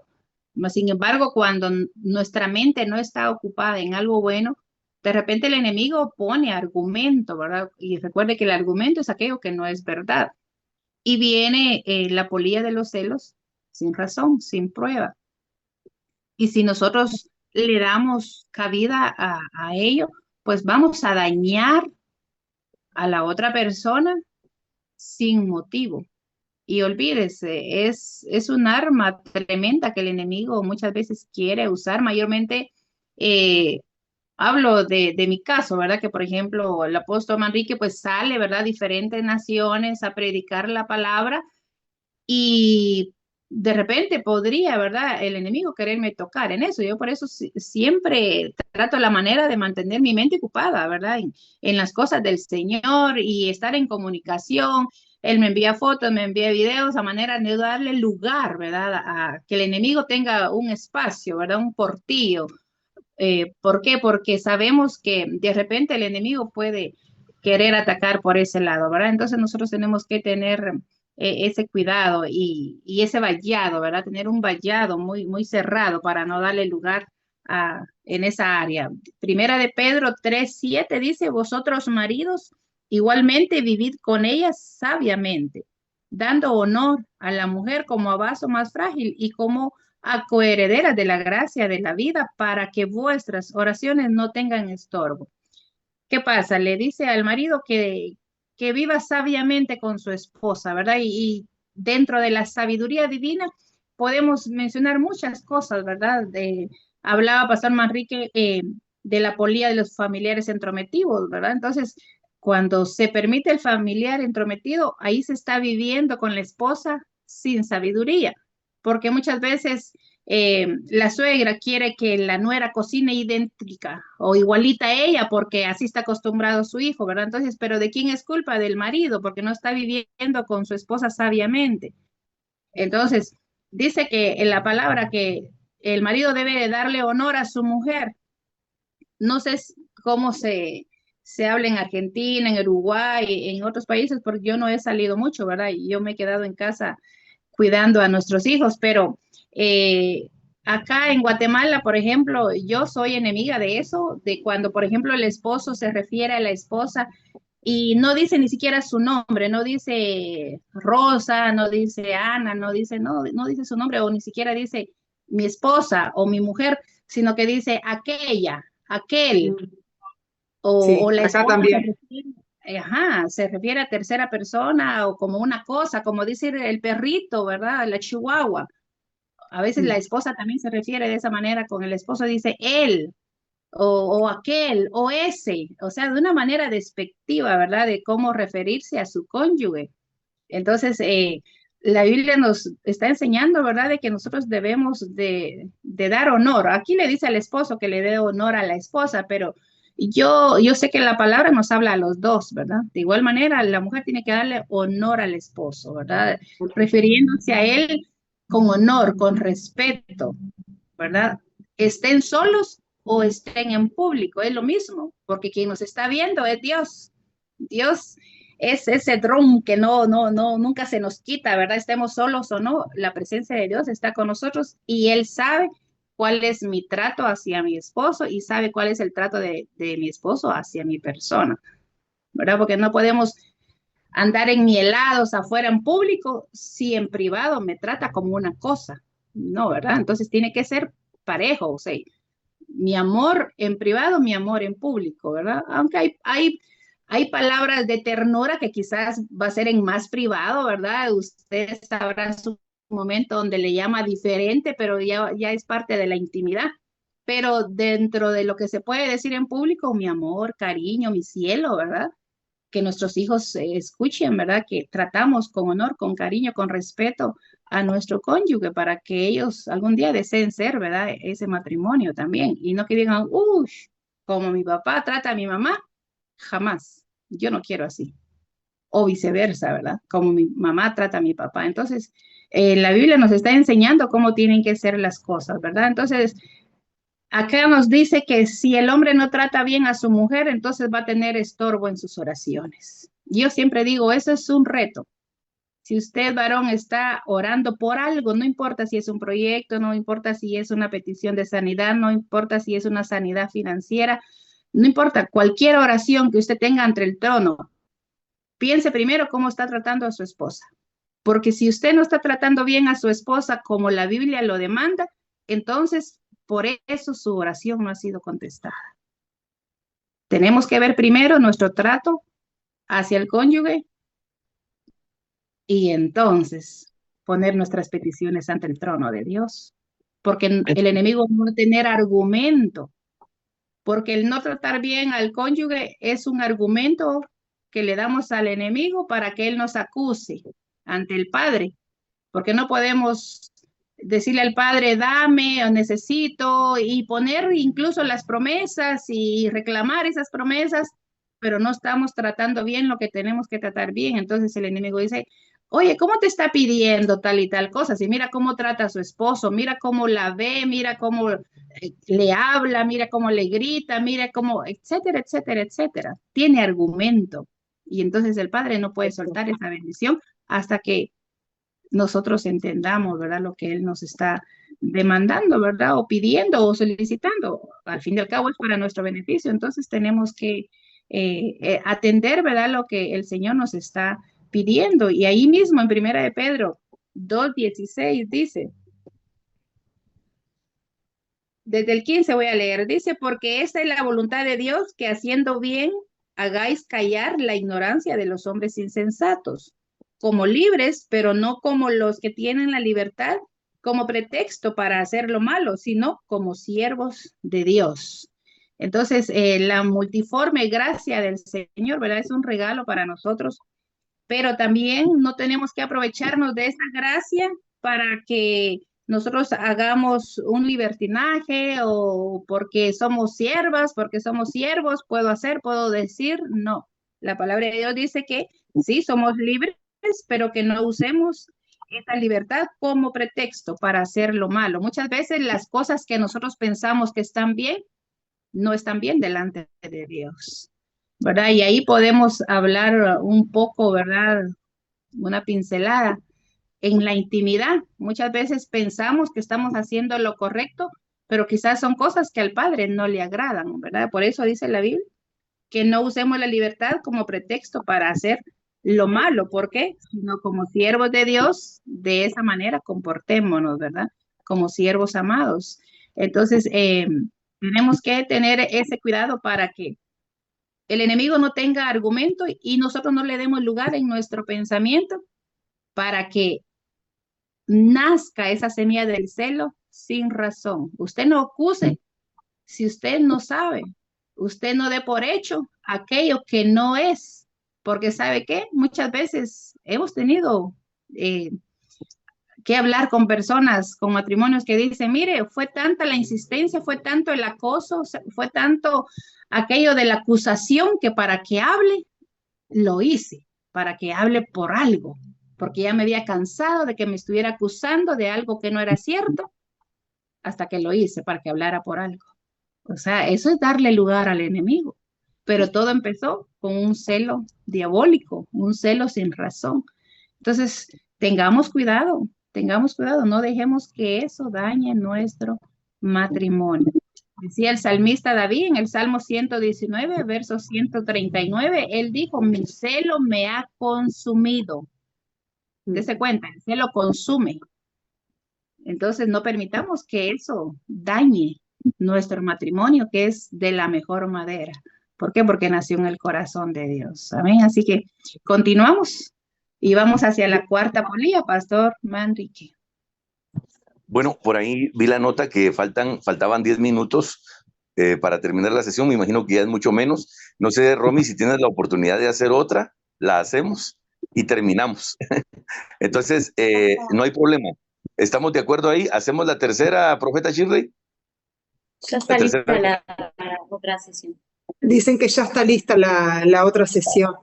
Sin embargo, cuando nuestra mente no está ocupada en algo bueno, de repente el enemigo pone argumento, ¿verdad? Y recuerde que el argumento es aquello que no es verdad. Y viene la polilla de los celos sin razón, sin prueba. Y si nosotros le damos cabida a ello, pues vamos a dañar a la otra persona sin motivo. Y olvídese, es un arma tremenda que el enemigo muchas veces quiere usar. Mayormente hablo de mi caso, ¿verdad? Que por ejemplo el apóstol Manrique pues sale, ¿verdad? A diferentes naciones a predicar la palabra y de repente podría, ¿verdad? El enemigo quererme tocar en eso. Yo por eso siempre trato la manera de mantener mi mente ocupada, ¿verdad? En las cosas del Señor y estar en comunicación. Él me envía fotos, me envía videos a manera de darle lugar, ¿verdad? A que el enemigo tenga un espacio, ¿verdad? Un portillo. ¿Por qué? Porque sabemos que de repente el enemigo puede querer atacar por ese lado, ¿verdad? Entonces nosotros tenemos que tener ese cuidado y ese vallado, ¿verdad? Tener un vallado muy, muy cerrado para no darle lugar en esa área. Primera de Pedro 3:7 dice, vosotros maridos, igualmente vivid con ellas sabiamente, dando honor a la mujer como a vaso más frágil y como a coherederas de la gracia de la vida para que vuestras oraciones no tengan estorbo. ¿Qué pasa? Le dice al marido que viva sabiamente con su esposa, ¿verdad? Y dentro de la sabiduría divina podemos mencionar muchas cosas, ¿verdad? Hablaba Pastor Manrique de la polía de los familiares entrometidos, ¿verdad? Entonces, cuando se permite el familiar entrometido, ahí se está viviendo con la esposa sin sabiduría, porque muchas veces la suegra quiere que la nuera cocine idéntica o igualita a ella porque así está acostumbrado su hijo, ¿verdad? Entonces, pero ¿de quién es culpa? Del marido, porque no está viviendo con su esposa sabiamente. Entonces, dice que en la palabra que el marido debe darle honor a su mujer. No sé cómo se habla en Argentina, en Uruguay, en otros países, porque yo no he salido mucho, ¿verdad? Y yo me he quedado en casa cuidando a nuestros hijos, pero acá en Guatemala, por ejemplo, yo soy enemiga de eso, de cuando, por ejemplo, el esposo se refiere a la esposa y no dice ni siquiera su nombre, no dice Rosa, no dice Ana, no dice su nombre o ni siquiera dice mi esposa o mi mujer, sino que dice aquella, aquel, Sí, o la acá esposa se también. refiere. ajá, se refiere a tercera persona o como una cosa, como dice el perrito, ¿verdad? La chihuahua. A veces la esposa también se refiere de esa manera con el esposo, dice él o aquel o ese, o sea, de una manera despectiva, ¿verdad? De cómo referirse a su cónyuge. Entonces, la Biblia nos está enseñando, ¿verdad?, de que nosotros debemos de dar honor. Aquí le dice al esposo que le dé honor a la esposa, pero yo sé que la palabra nos habla a los dos, ¿verdad? De igual manera, la mujer tiene que darle honor al esposo, ¿verdad? Refiriéndose a él con honor, con respeto, ¿verdad? Estén solos o estén en público, es lo mismo, porque quien nos está viendo es Dios. Dios es ese dron que nunca se nos quita, ¿verdad? Estemos solos o no, la presencia de Dios está con nosotros y Él sabe cuál es mi trato hacia mi esposo y sabe cuál es el trato de mi esposo hacia mi persona, ¿verdad? Porque no podemos andar enmielados afuera en público si en privado me trata como una cosa, no, ¿verdad? Entonces tiene que ser parejo, o sea, mi amor en privado, mi amor en público, ¿verdad? Aunque hay palabras de ternura que quizás va a ser en más privado, ¿verdad? Usted sabrá su momento donde le llama diferente, pero ya es parte de la intimidad. Pero dentro de lo que se puede decir en público, mi amor, cariño, mi cielo, ¿verdad? Que nuestros hijos escuchen, ¿verdad? Que tratamos con honor, con cariño, con respeto a nuestro cónyuge para que ellos algún día deseen ser, ¿verdad? Ese matrimonio también. Y no que digan, uy, como mi papá trata a mi mamá, jamás. Yo no quiero así. O viceversa, ¿verdad? Como mi mamá trata a mi papá. Entonces, la Biblia nos está enseñando cómo tienen que ser las cosas, ¿verdad? Entonces, acá nos dice que si el hombre no trata bien a su mujer, entonces va a tener estorbo en sus oraciones. Yo siempre digo, eso es un reto. Si usted, varón, está orando por algo, no importa si es un proyecto, no importa si es una petición de sanidad, no importa si es una sanidad financiera, no importa cualquier oración que usted tenga ante el trono, piense primero cómo está tratando a su esposa. Porque si usted no está tratando bien a su esposa como la Biblia lo demanda, entonces por eso su oración no ha sido contestada. Tenemos que ver primero nuestro trato hacia el cónyuge y entonces poner nuestras peticiones ante el trono de Dios. Porque el enemigo no va a tener argumento, porque el no tratar bien al cónyuge es un argumento que le damos al enemigo para que él nos acuse ante el Padre, porque no podemos decirle al Padre, dame o necesito, y poner incluso las promesas y reclamar esas promesas, pero no estamos tratando bien lo que tenemos que tratar bien. Entonces el enemigo dice, oye, ¿cómo te está pidiendo tal y tal cosa? Si mira cómo trata a su esposo, mira cómo la ve, mira cómo le habla, mira cómo le grita, mira cómo, etcétera, etcétera, etcétera. Tiene argumento. Y entonces el Padre no puede soltar esa bendición hasta que nosotros entendamos, ¿verdad? Lo que Él nos está demandando, ¿verdad? O pidiendo o solicitando. Al fin y al cabo es para nuestro beneficio. Entonces tenemos que atender, ¿verdad? Lo que el Señor nos está pidiendo. Y ahí mismo en Primera de Pedro 2:16 dice, desde el 15 voy a leer, dice, porque esta es la voluntad de Dios, que haciendo bien hagáis callar la ignorancia de los hombres insensatos, como libres, pero no como los que tienen la libertad como pretexto para hacer lo malo, sino como siervos de Dios. Entonces, la multiforme gracia del Señor, ¿verdad? Es un regalo para nosotros, pero también no tenemos que aprovecharnos de esa gracia para que nosotros hagamos un libertinaje o porque somos siervas, porque somos siervos, puedo hacer, puedo decir, no. La palabra de Dios dice que sí, somos libres, pero que no usemos esa libertad como pretexto para hacer lo malo. Muchas veces las cosas que nosotros pensamos que están bien, no están bien delante de Dios, ¿verdad? Y ahí podemos hablar un poco, ¿verdad? Una pincelada en la intimidad. Muchas veces pensamos que estamos haciendo lo correcto, pero quizás son cosas que al Padre no le agradan, ¿verdad? Por eso dice la Biblia que no usemos la libertad como pretexto para hacer lo malo. ¿Por qué? Sino como siervos de Dios, de esa manera comportémonos, ¿verdad? Como siervos amados. Entonces, tenemos que tener ese cuidado para que el enemigo no tenga argumento y nosotros no le demos lugar en nuestro pensamiento para que nazca esa semilla del celo sin razón. Usted no acuse si usted no sabe. Usted no dé por hecho aquello que no es, porque ¿sabe qué? Muchas veces hemos tenido que hablar con personas, con matrimonios que dicen, mire, fue tanta la insistencia, fue tanto el acoso, fue tanto aquello de la acusación que para que hable, lo hice, para que hable por algo, porque ya me había cansado de que me estuviera acusando de algo que no era cierto, hasta que lo hice para que hablara por algo. O sea, eso es darle lugar al enemigo. Pero todo empezó con un celo diabólico, un celo sin razón. Entonces, tengamos cuidado, no dejemos que eso dañe nuestro matrimonio. Decía el salmista David en el Salmo 119, verso 139, él dijo, mi celo me ha consumido. Dese cuenta, el celo consume. Entonces, no permitamos que eso dañe nuestro matrimonio, que es de la mejor madera. ¿Por qué? Porque nació en el corazón de Dios. Amén. Así que continuamos y vamos hacia la cuarta polía, Pastor Manrique. Bueno, por ahí vi la nota que faltaban 10 minutos para terminar la sesión. Me imagino que ya es mucho menos. No sé, Romy, si tienes la oportunidad de hacer otra, la hacemos y terminamos. Entonces, no hay problema. ¿Estamos de acuerdo ahí? ¿Hacemos la tercera, profeta Shirley? Ya está lista la otra sesión. Dicen que ya está lista la otra sesión.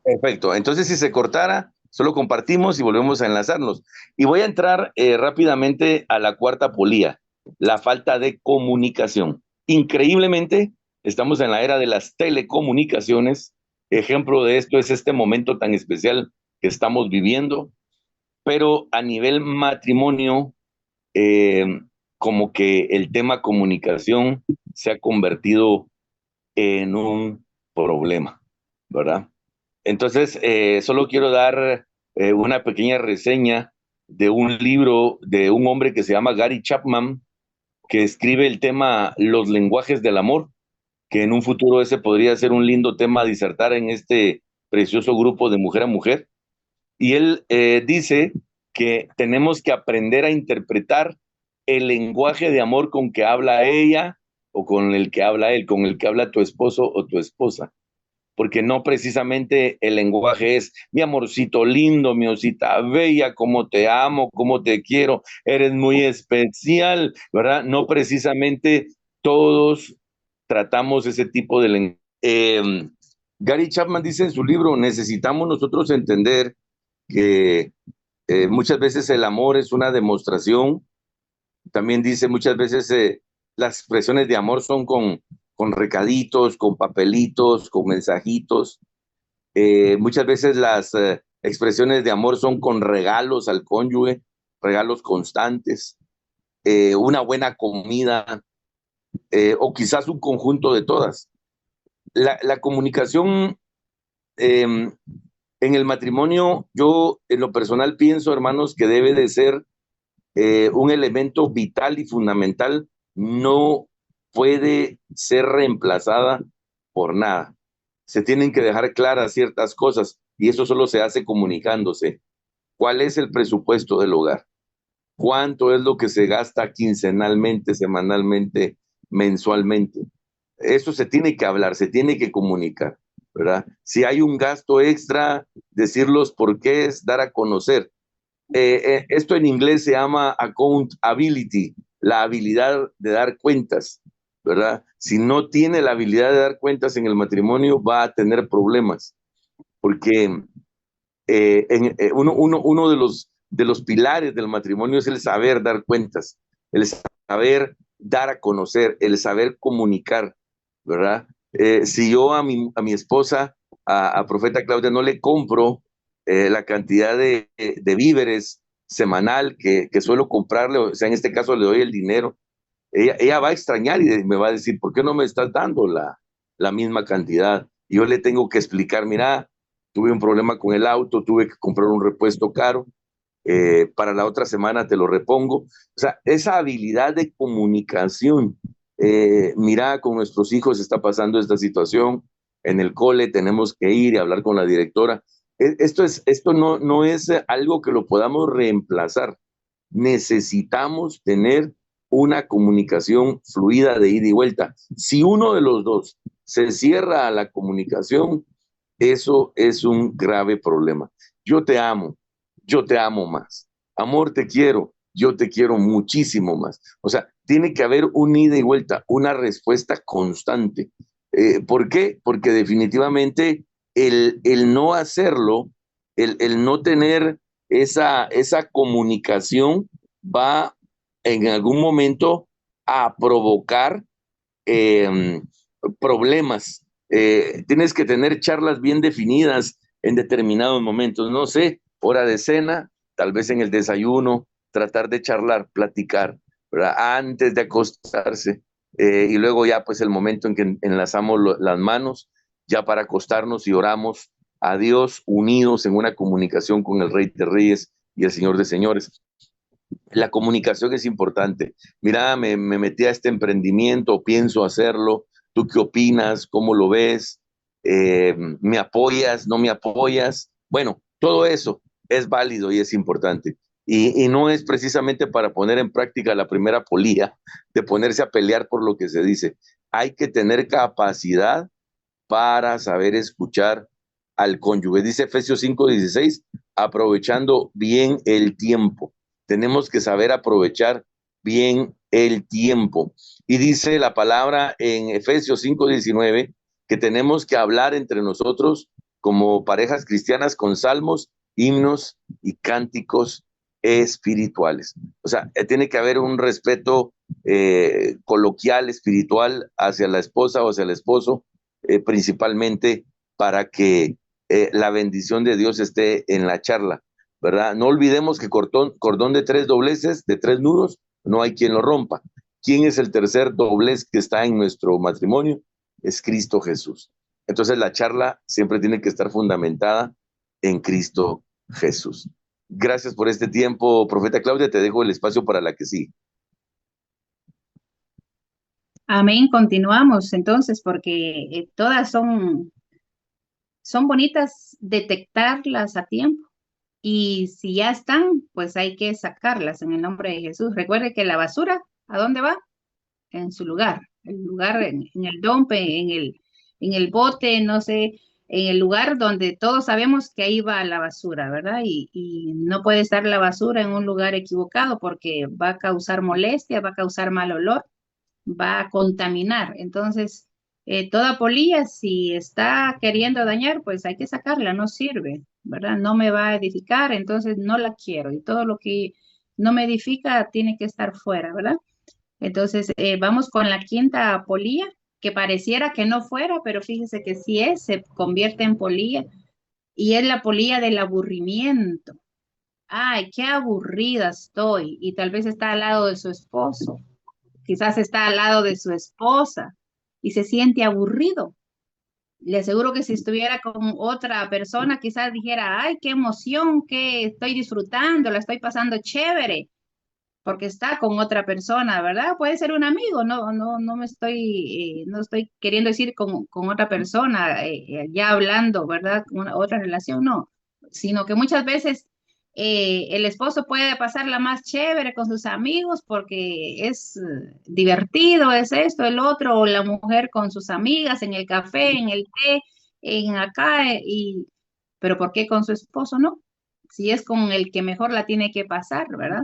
Perfecto. Entonces, si se cortara, solo compartimos y volvemos a enlazarnos. Y voy a entrar rápidamente a la cuarta polía, la falta de comunicación. Increíblemente, estamos en la era de las telecomunicaciones. Ejemplo de esto es este momento tan especial que estamos viviendo. Pero a nivel matrimonio, como que el tema comunicación se ha convertido en un problema, ¿verdad? Entonces, solo quiero dar una pequeña reseña de un libro de un hombre que se llama Gary Chapman, que escribe el tema Los lenguajes del amor, que en un futuro ese podría ser un lindo tema a disertar en este precioso grupo de mujer a mujer. Y él dice que tenemos que aprender a interpretar el lenguaje de amor con que habla ella o con el que habla él, con el que habla tu esposo o tu esposa. Porque no precisamente el lenguaje es mi amorcito lindo, mi osita bella, cómo te amo, cómo te quiero, eres muy especial, ¿verdad? No precisamente todos tratamos ese tipo de lenguaje. Gary Chapman dice en su libro, necesitamos nosotros entender que muchas veces el amor es una demostración. También dice muchas veces las expresiones de amor son con recaditos, con papelitos, con mensajitos. Muchas veces las expresiones de amor son con regalos al cónyuge, regalos constantes, una buena comida, o quizás un conjunto de todas. La comunicación en el matrimonio, yo en lo personal pienso, hermanos, que debe de ser un elemento vital y fundamental. No puede ser reemplazada por nada. Se tienen que dejar claras ciertas cosas y eso solo se hace comunicándose. ¿Cuál es el presupuesto del hogar? ¿Cuánto es lo que se gasta quincenalmente, semanalmente, mensualmente? Eso se tiene que hablar, se tiene que comunicar, ¿verdad? Si hay un gasto extra, decir los porqués, dar a conocer. Esto en inglés se llama accountability, la habilidad de dar cuentas, ¿verdad? Si no tiene la habilidad de dar cuentas en el matrimonio, va a tener problemas, porque uno de los pilares del matrimonio es el saber dar cuentas, el saber dar a conocer, el saber comunicar, ¿verdad? Si yo a mi esposa, a Profeta Claudia, no le compro la cantidad de víveres semanal que suelo comprarle, o sea, en este caso le doy el dinero, ella va a extrañar y me va a decir, ¿por qué no me estás dando la misma cantidad? Y yo le tengo que explicar, mira, tuve un problema con el auto, tuve que comprar un repuesto caro, para la otra semana te lo repongo. O sea, esa habilidad de comunicación, mira, con nuestros hijos está pasando esta situación, en el cole tenemos que ir y hablar con la directora. Esto no es algo que lo podamos reemplazar. Necesitamos tener una comunicación fluida de ida y vuelta. Si uno de los dos se cierra a la comunicación, eso es un grave problema. Yo te amo más. Amor, te quiero, yo te quiero muchísimo más. O sea, tiene que haber un ida y vuelta, una respuesta constante. ¿Por qué? Porque definitivamente el no hacerlo, el no tener esa comunicación va en algún momento a provocar eh, problemas. Tienes que tener charlas bien definidas en determinados momentos. No sé, hora de cena, tal vez en el desayuno, tratar de charlar, platicar, ¿verdad? Antes de acostarse. Y luego ya pues el momento en que enlazamos las manos, ya para acostarnos y oramos a Dios unidos en una comunicación con el Rey de Reyes y el Señor de Señores. La comunicación es importante. Mira, me metí a este emprendimiento, pienso hacerlo. ¿Tú qué opinas? ¿Cómo lo ves? ¿Me apoyas? ¿No me apoyas? Bueno, todo eso es válido y es importante. Y no es precisamente para poner en práctica la primera polía de ponerse a pelear por lo que se dice. Hay que tener capacidad para saber escuchar al cónyuge. Dice Efesios 5:16, aprovechando bien el tiempo. Tenemos que saber aprovechar bien el tiempo. Y dice la palabra en Efesios 5:19 que tenemos que hablar entre nosotros como parejas cristianas con salmos, himnos y cánticos espirituales. O sea, tiene que haber un respeto coloquial, espiritual hacia la esposa o hacia el esposo, principalmente para que la bendición de Dios esté en la charla, ¿verdad? No olvidemos que cordón de 3 dobleces, de 3 nudos, no hay quien lo rompa. ¿Quién es el tercer doblez que está en nuestro matrimonio? Es Cristo Jesús. Entonces la charla siempre tiene que estar fundamentada en Cristo Jesús. Gracias por este tiempo, profeta Claudia, te dejo el espacio para la que sigue. Amén, continuamos entonces porque todas son bonitas detectarlas a tiempo. Y si ya están, pues hay que sacarlas en el nombre de Jesús. Recuerde que la basura, ¿a dónde va? En su lugar. El lugar en el dompe, en el bote, no sé, en el lugar donde todos sabemos que ahí va la basura, ¿verdad? Y no puede estar la basura en un lugar equivocado porque va a causar molestia, va a causar mal olor, va a contaminar. Entonces, toda polilla, si está queriendo dañar, pues hay que sacarla, no sirve, ¿verdad? No me va a edificar, entonces no la quiero. Y todo lo que no me edifica tiene que estar fuera, ¿verdad? Entonces, vamos con la quinta polilla, que pareciera que no fuera, pero fíjese que sí es, se convierte en polilla, y es la polilla del aburrimiento. Ay, qué aburrida estoy, y tal vez está al lado de su esposo, quizás está al lado de su esposa y se siente aburrido. Le aseguro que si estuviera con otra persona, quizás dijera, ay, qué emoción, que estoy disfrutando, la estoy pasando chévere, porque está con otra persona, ¿verdad? Puede ser un amigo, no me estoy, no estoy queriendo decir con otra persona, ya hablando, ¿verdad? Otra relación, no, sino que muchas veces el esposo puede pasarla más chévere con sus amigos porque es divertido, es esto, el otro, o la mujer con sus amigas en el café, en el té, en acá, pero ¿por qué con su esposo no? Si es con el que mejor la tiene que pasar, ¿verdad?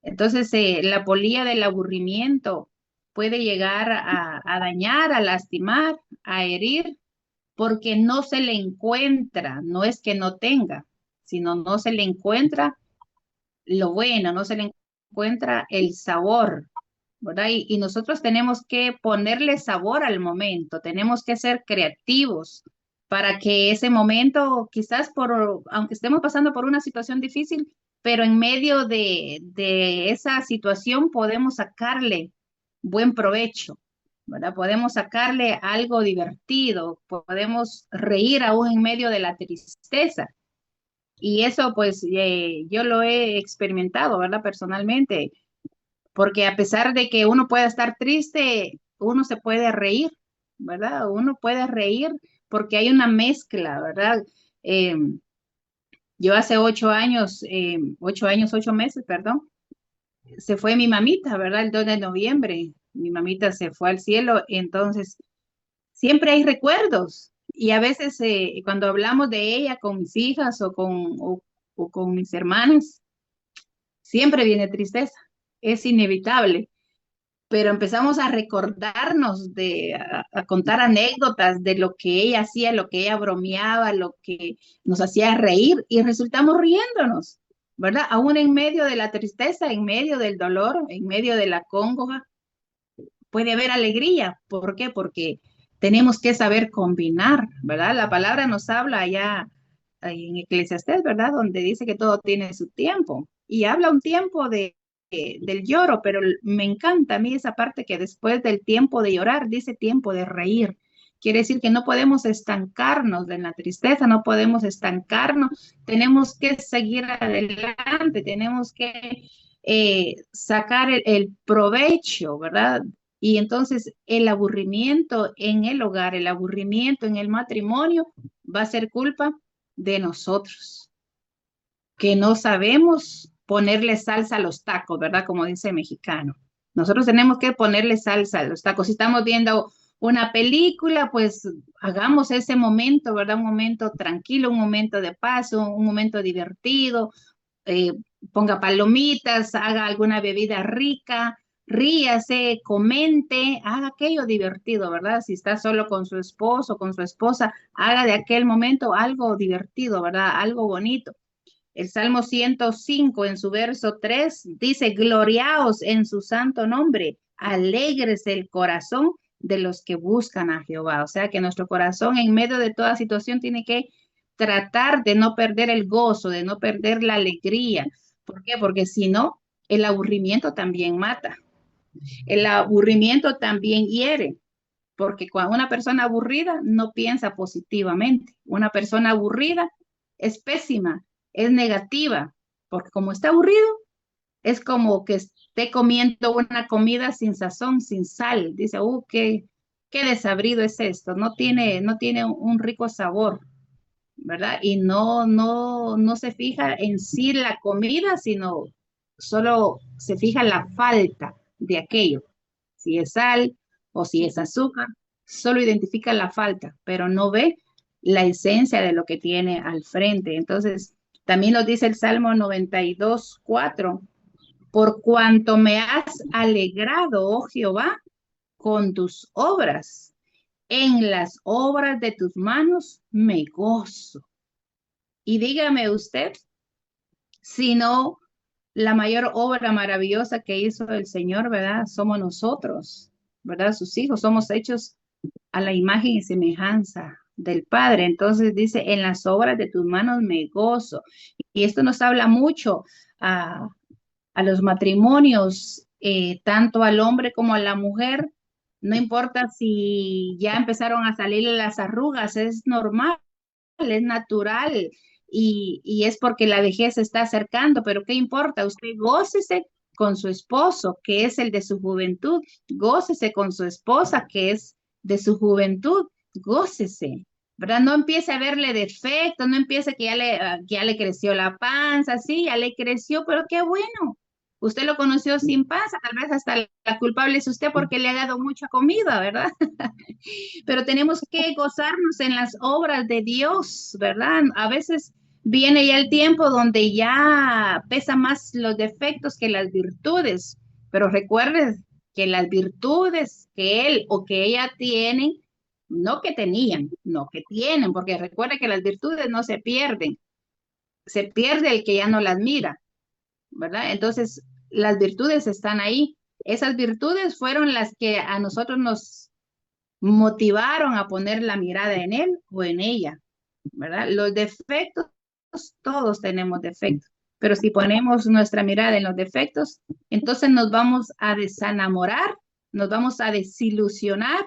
Entonces, la polilla del aburrimiento puede llegar a dañar, a lastimar, a herir, porque no se le encuentra, no es que no tenga, sino no se le encuentra lo bueno, no se le encuentra el sabor, ¿verdad? Y nosotros tenemos que ponerle sabor al momento, tenemos que ser creativos para que ese momento, quizás aunque estemos pasando por una situación difícil, pero en medio de esa situación podemos sacarle buen provecho, ¿verdad? Podemos sacarle algo divertido, podemos reír aún en medio de la tristeza. Y eso, pues, yo lo he experimentado, ¿verdad? Personalmente, porque a pesar de que uno pueda estar triste, uno se puede reír, ¿verdad? Uno puede reír porque hay una mezcla, ¿verdad? Eh, yo hace 8 años, 8 años, 8 meses, perdón, se fue mi mamita, ¿verdad? El 2 de noviembre. Mi mamita se fue al cielo, entonces siempre hay recuerdos. Y a veces cuando hablamos de ella con mis hijas o con mis hermanos, siempre viene tristeza. Es inevitable. Pero empezamos a recordarnos, a contar anécdotas de lo que ella hacía, lo que ella bromeaba, lo que nos hacía reír y resultamos riéndonos, ¿verdad? Aún en medio de la tristeza, en medio del dolor, en medio de la congoja, puede haber alegría. ¿Por qué? Porque tenemos que saber combinar, ¿verdad? La palabra nos habla allá en Eclesiastés, ¿verdad? Donde dice que todo tiene su tiempo y habla un tiempo del lloro, pero me encanta a mí esa parte que después del tiempo de llorar dice tiempo de reír. Quiere decir que no podemos estancarnos en la tristeza, no podemos estancarnos, tenemos que seguir adelante, tenemos que sacar el provecho, ¿verdad? Y entonces el aburrimiento en el hogar, el aburrimiento en el matrimonio va a ser culpa de nosotros, que no sabemos ponerle salsa a los tacos, ¿verdad? Como dice el mexicano. Nosotros tenemos que ponerle salsa a los tacos. Si estamos viendo una película, pues hagamos ese momento, ¿verdad? Un momento tranquilo, un momento de paz, un momento divertido, eh, ponga palomitas, haga alguna bebida rica, ríase, comente, haga aquello divertido, ¿verdad? Si está solo con su esposo, con su esposa, haga de aquel momento algo divertido, ¿verdad? Algo bonito. El Salmo 105 en su verso 3 dice, gloriaos en su santo nombre, alegres el corazón de los que buscan a Jehová. O sea que nuestro corazón en medio de toda situación tiene que tratar de no perder el gozo, de no perder la alegría. ¿Por qué? Porque si no, el aburrimiento también mata. El aburrimiento también hiere, porque cuando una persona aburrida no piensa positivamente. Una persona aburrida es pésima, es negativa, porque como está aburrido, es como que esté comiendo una comida sin sazón, sin sal. Dice, qué desabrido es esto, no tiene un rico sabor, ¿verdad? Y no se fija en sí la comida, sino solo se fija en la falta de aquello. Si es sal o si es azúcar, solo identifica la falta, pero no ve la esencia de lo que tiene al frente. Entonces, también lo dice el Salmo 92:4, por cuanto me has alegrado, oh Jehová, con tus obras, en las obras de tus manos me gozo. Y dígame usted, si no, la mayor obra maravillosa que hizo el Señor, ¿verdad? Somos nosotros, ¿verdad? Sus hijos, somos hechos a la imagen y semejanza del Padre. Entonces dice, en las obras de tus manos me gozo. Y esto nos habla mucho a los matrimonios, tanto al hombre como a la mujer. No importa si ya empezaron a salir las arrugas, es normal, es natural y es porque la vejez se está acercando, pero ¿qué importa? Usted gócese con su esposo, que es el de su juventud, gócese con su esposa, que es de su juventud, gócese, ¿verdad? No empiece a verle defectos, no empiece que ya le creció la panza, sí, ya le creció, pero qué bueno. Usted lo conoció sin panza, tal vez hasta la culpable es usted porque le ha dado mucha comida, ¿verdad? Pero tenemos que gozarnos en las obras de Dios, ¿verdad? A veces viene ya el tiempo donde ya pesa más los defectos que las virtudes, pero recuerden que las virtudes que él o que ella tienen, no que tenían, no que tienen, porque recuerde que las virtudes no se pierden, se pierde el que ya no las mira, ¿verdad? Entonces, las virtudes están ahí. Esas virtudes fueron las que a nosotros nos motivaron a poner la mirada en él o en ella, ¿verdad? Los defectos, todos tenemos defectos, pero si ponemos nuestra mirada en los defectos, entonces nos vamos a desenamorar, nos vamos a desilusionar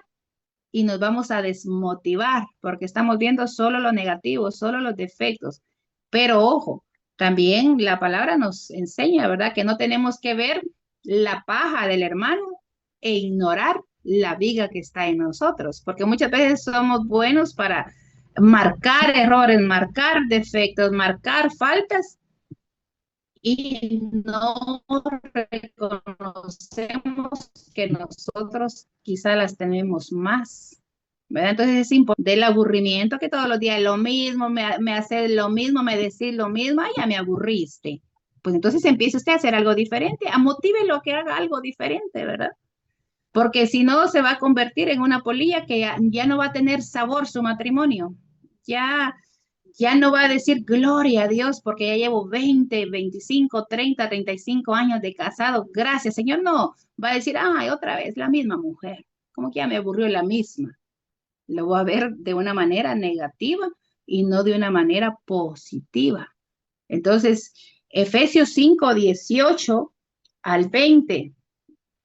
y nos vamos a desmotivar porque estamos viendo solo lo negativo, solo los defectos. Pero ojo, también la palabra nos enseña, ¿verdad? Que no tenemos que ver la paja del hermano e ignorar la viga que está en nosotros, porque muchas veces somos buenos para marcar errores, marcar defectos, marcar faltas y no reconocemos que nosotros quizá las tenemos más, ¿verdad? Entonces es importante del aburrimiento que todos los días lo mismo, me hace lo mismo, me decís lo mismo, ay, ya me aburriste. Pues entonces empiece usted a hacer algo diferente, a lo que haga algo diferente, ¿verdad? Porque si no se va a convertir en una polilla que ya no va a tener sabor su matrimonio. Ya ya no va a decir gloria a Dios porque ya llevo 20, 25, 30, 35 años de casado. Gracias, Señor. No, va a decir, ay, otra vez la misma mujer. Como que ya me aburrió la misma. Lo voy a ver de una manera negativa y no de una manera positiva. Entonces, Efesios 5, 18 al 20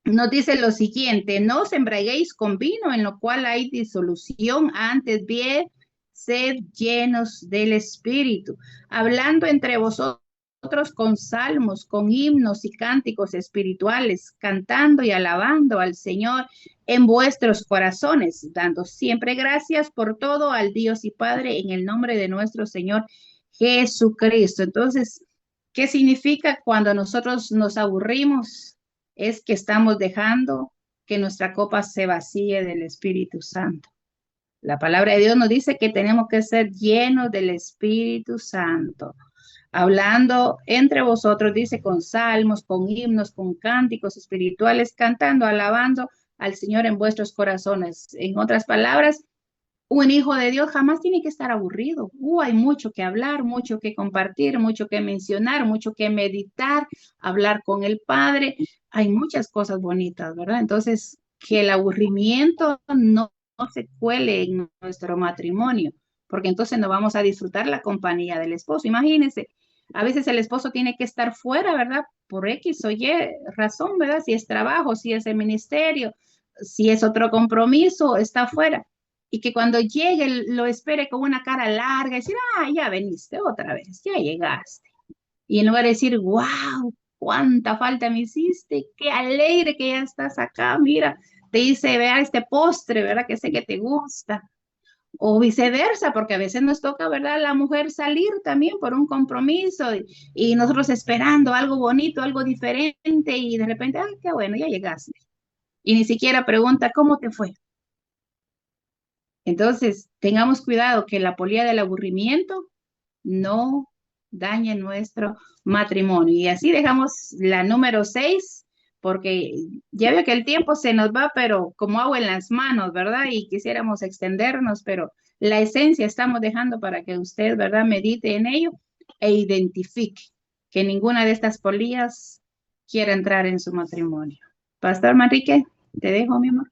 nos dice lo siguiente: no os embriaguéis con vino en lo cual hay disolución, antes bien sed llenos del Espíritu, hablando entre vosotros con salmos, con himnos y cánticos espirituales, cantando y alabando al Señor en vuestros corazones, dando siempre gracias por todo al Dios y Padre en el nombre de nuestro Señor Jesucristo. Entonces, ¿qué significa cuando nosotros nos aburrimos? Es que estamos dejando que nuestra copa se vacíe del Espíritu Santo. La palabra de Dios nos dice que tenemos que ser llenos del Espíritu Santo. Hablando entre vosotros, dice, con salmos, con himnos, con cánticos espirituales, cantando, alabando al Señor en vuestros corazones. En otras palabras, un hijo de Dios jamás tiene que estar aburrido. Hay mucho que hablar, mucho que compartir, mucho que mencionar, mucho que meditar, hablar con el Padre. Hay muchas cosas bonitas, ¿verdad? Entonces, que el aburrimiento no se cuele en nuestro matrimonio, porque entonces no vamos a disfrutar la compañía del esposo. Imagínense, a veces el esposo tiene que estar fuera, ¿verdad? Por X o Y razón, ¿verdad? Si es trabajo, si es el ministerio, si es otro compromiso, está fuera y que cuando llegue lo espere con una cara larga y decir, ah, ya veniste otra vez, ya llegaste. Y en lugar de decir, wow, cuánta falta me hiciste, qué alegre que ya estás acá, mira, te hice ver este postre, ¿verdad? Que sé que te gusta. O viceversa, porque a veces nos toca, ¿verdad? La mujer salir también por un compromiso y nosotros esperando algo bonito, algo diferente y de repente, ah, qué bueno, ya llegaste. Y ni siquiera pregunta, ¿cómo te fue? Entonces, tengamos cuidado que la polilla del aburrimiento no dañe nuestro matrimonio. Y así dejamos la número 6, porque ya veo que el tiempo se nos va, pero como agua en las manos, ¿verdad? Y quisiéramos extendernos, pero la esencia estamos dejando para que usted, ¿verdad?, medite en ello e identifique que ninguna de estas polillas quiera entrar en su matrimonio. Pastor Manrique, te dejo, mi amor.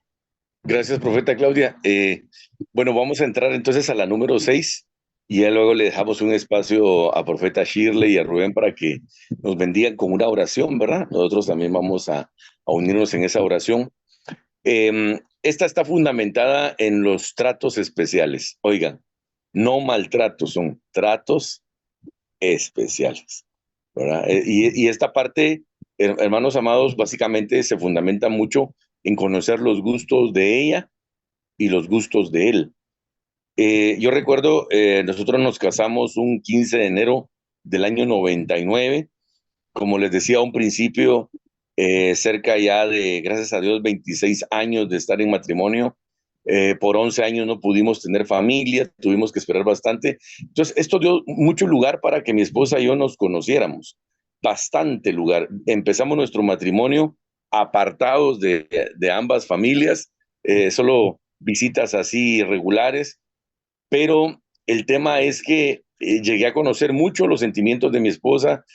Gracias, profeta Claudia. Bueno, vamos a entrar entonces a la número 6 y ya luego le dejamos un espacio a profeta Shirley y a Rubén para que nos bendigan con una oración, ¿verdad? Nosotros también vamos a unirnos en esa oración. Esta está fundamentada en los tratos especiales. Oigan, no maltratos, son tratos especiales, ¿verdad? Y esta parte, hermanos amados, básicamente se fundamenta mucho en conocer los gustos de ella y los gustos de él. Yo recuerdo, nosotros nos casamos un 15 de enero del año 99, como les decía a un principio, cerca ya de, gracias a Dios, 26 años de estar en matrimonio. Por 11 años no pudimos tener familia, tuvimos que esperar bastante. Entonces, esto dio mucho lugar para que mi esposa y yo nos conociéramos, bastante lugar. Empezamos nuestro matrimonio apartados de ambas familias, solo visitas así regulares, pero el tema es que llegué a conocer mucho los sentimientos de mi esposa,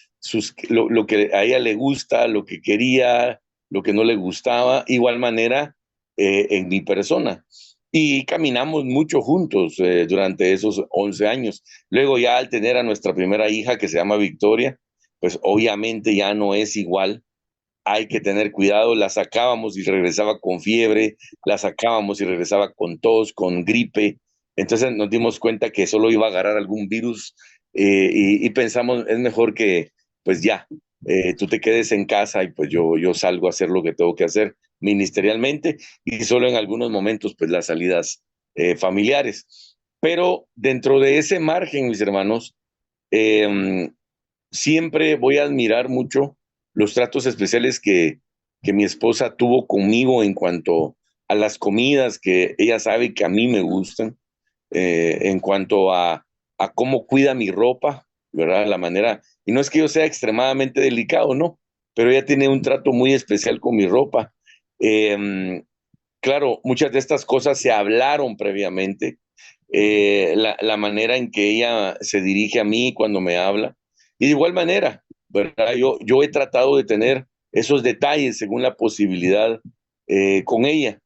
lo que a ella le gusta, lo que quería, lo que no le gustaba, igual manera en mi persona. Y caminamos mucho juntos durante esos 11 años. Luego ya al tener a nuestra primera hija que se llama Victoria, pues obviamente ya no es igual, hay que tener cuidado, la sacábamos y regresaba con fiebre, la sacábamos y regresaba con tos, con gripe. Entonces nos dimos cuenta que solo iba a agarrar algún virus y pensamos, es mejor que pues ya, tú te quedes en casa y pues yo salgo a hacer lo que tengo que hacer. ministerialmente y solo en algunos momentos, pues las salidas familiares. Pero dentro de ese margen, mis hermanos, eh, siempre voy a admirar mucho los tratos especiales que mi esposa tuvo conmigo en cuanto a las comidas que ella sabe que a mí me gustan, en cuanto a cómo cuida mi ropa, ¿verdad? La manera, y no es que yo sea extremadamente delicado, no, pero ella tiene un trato muy especial con mi ropa. Eh, claro, muchas de estas cosas se hablaron previamente, la manera en que ella se dirige a mí cuando me habla, y de igual manera, ¿verdad? Yo he tratado de tener esos detalles según la posibilidad con ella.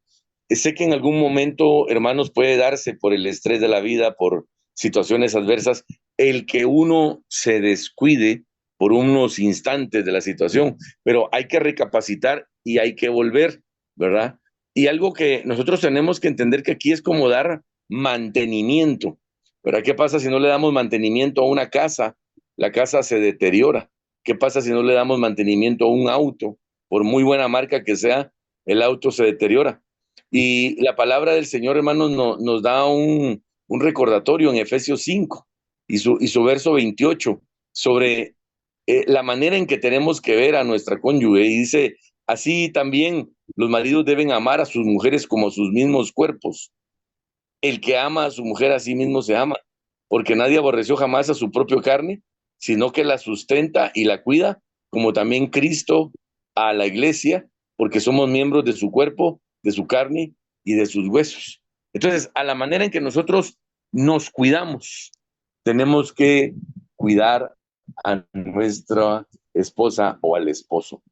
Sé que en algún momento, hermanos, puede darse por el estrés de la vida, por situaciones adversas, el que uno se descuide por unos instantes de la situación, pero hay que recapacitar y hay que volver, ¿verdad? Y algo que nosotros tenemos que entender que aquí es como dar mantenimiento, ¿verdad? ¿Qué pasa si no le damos mantenimiento a una casa? La casa se deteriora. ¿Qué pasa si no le damos mantenimiento a un auto? Por muy buena marca que sea, el auto se deteriora. Y la palabra del Señor, hermanos, nos da un recordatorio en Efesios 5 y su verso 28 sobre la manera en que tenemos que ver a nuestra cónyuge. Y dice, así también los maridos deben amar a sus mujeres como a sus mismos cuerpos. El que ama a su mujer a sí mismo se ama, porque nadie aborreció jamás a su propia carne, sino que la sustenta y la cuida, como también Cristo a la iglesia, porque somos miembros de su cuerpo, de su carne y de sus huesos. Entonces, a la manera en que nosotros nos cuidamos, tenemos que cuidar a nuestra esposa o al esposo,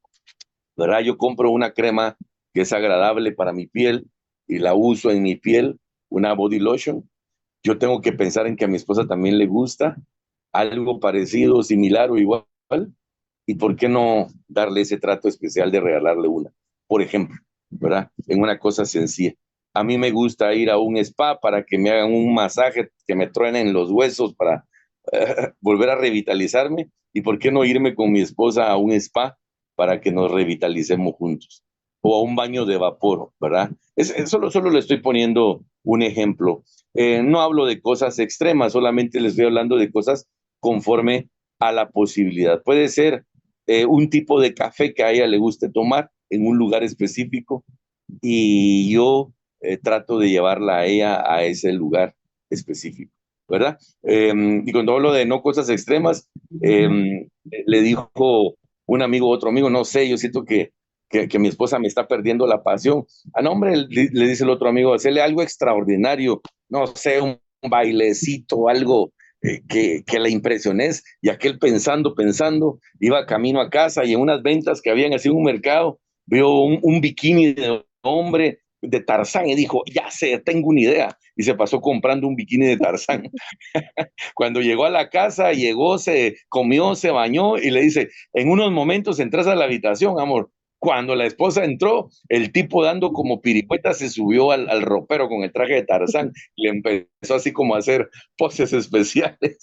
¿verdad? Yo compro una crema que es agradable para mi piel y la uso en mi piel, una body lotion. Yo tengo que pensar en que a mi esposa también le gusta algo parecido, similar o igual, y por qué no darle ese trato especial de regalarle una, por ejemplo, ¿verdad? En una cosa sencilla. A mí me gusta ir a un spa para que me hagan un masaje, que me truenen los huesos para volver a revitalizarme, y por qué no irme con mi esposa a un spa para que nos revitalicemos juntos, o a un baño de vapor, ¿verdad? Solo le estoy poniendo un ejemplo. No hablo de cosas extremas, solamente les estoy hablando de cosas conforme a la posibilidad. Puede ser un tipo de café que a ella le guste tomar en un lugar específico y yo trato de llevarla a ella a ese lugar específico, ¿verdad? Y cuando hablo de no cosas extremas, le dijo un amigo, otro amigo, no sé, yo siento que mi esposa me está perdiendo la pasión. Ah, no, hombre, le dice el otro amigo, hacerle algo extraordinario, no sé, un bailecito, algo que la impresiones, y aquel pensando, iba camino a casa y en unas ventas que habían así en un mercado, vio un bikini de hombre de Tarzán y dijo, ya sé, tengo una idea. Y se pasó comprando un bikini de Tarzán. Cuando llegó a la casa, llegó, se comió, se bañó y le dice, en unos momentos entras a la habitación, amor. Cuando la esposa entró, el tipo dando como piripueta se subió al ropero con el traje de Tarzán y le empezó así como a hacer poses especiales.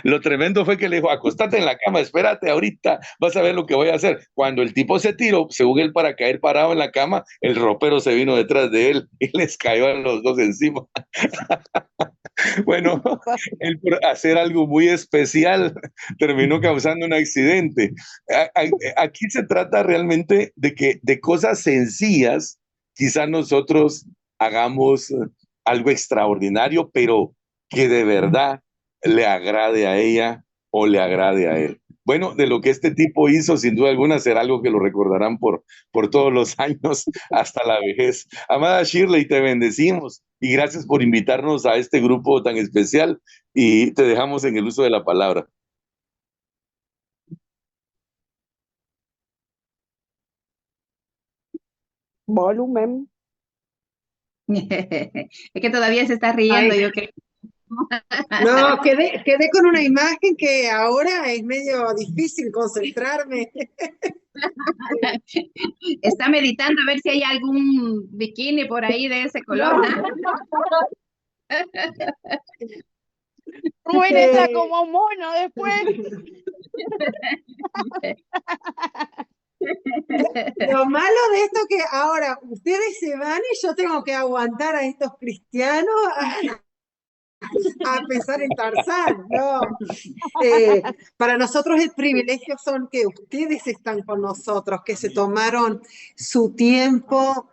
Lo tremendo fue que le dijo, acostate en la cama, espérate, ahorita vas a ver lo que voy a hacer. Cuando el tipo se tiró, según él para caer parado en la cama, el ropero se vino detrás de él y les cayó a los dos encima. Bueno, él por hacer algo muy especial terminó causando un accidente. Aquí se trata realmente de que de cosas sencillas, quizás nosotros hagamos algo extraordinario, pero que de verdad le agrade a ella o le agrade a él. Bueno, de lo que este tipo hizo, sin duda alguna, será algo que lo recordarán por todos los años hasta la vejez. Amada Shirley, te bendecimos y gracias por invitarnos a este grupo tan especial y te dejamos en el uso de la palabra. Volumen. Es que todavía se está riendo, Ay, yo creo. no, quedé con una imagen que ahora es medio difícil concentrarme. Está meditando a ver si hay algún bikini por ahí de ese color. Rubén entra como mono después. Lo malo de esto que ahora ustedes se van y yo tengo que aguantar a estos cristianos a pensar en Tarzán, ¿no? Para nosotros el privilegio son que ustedes están con nosotros, que se tomaron su tiempo,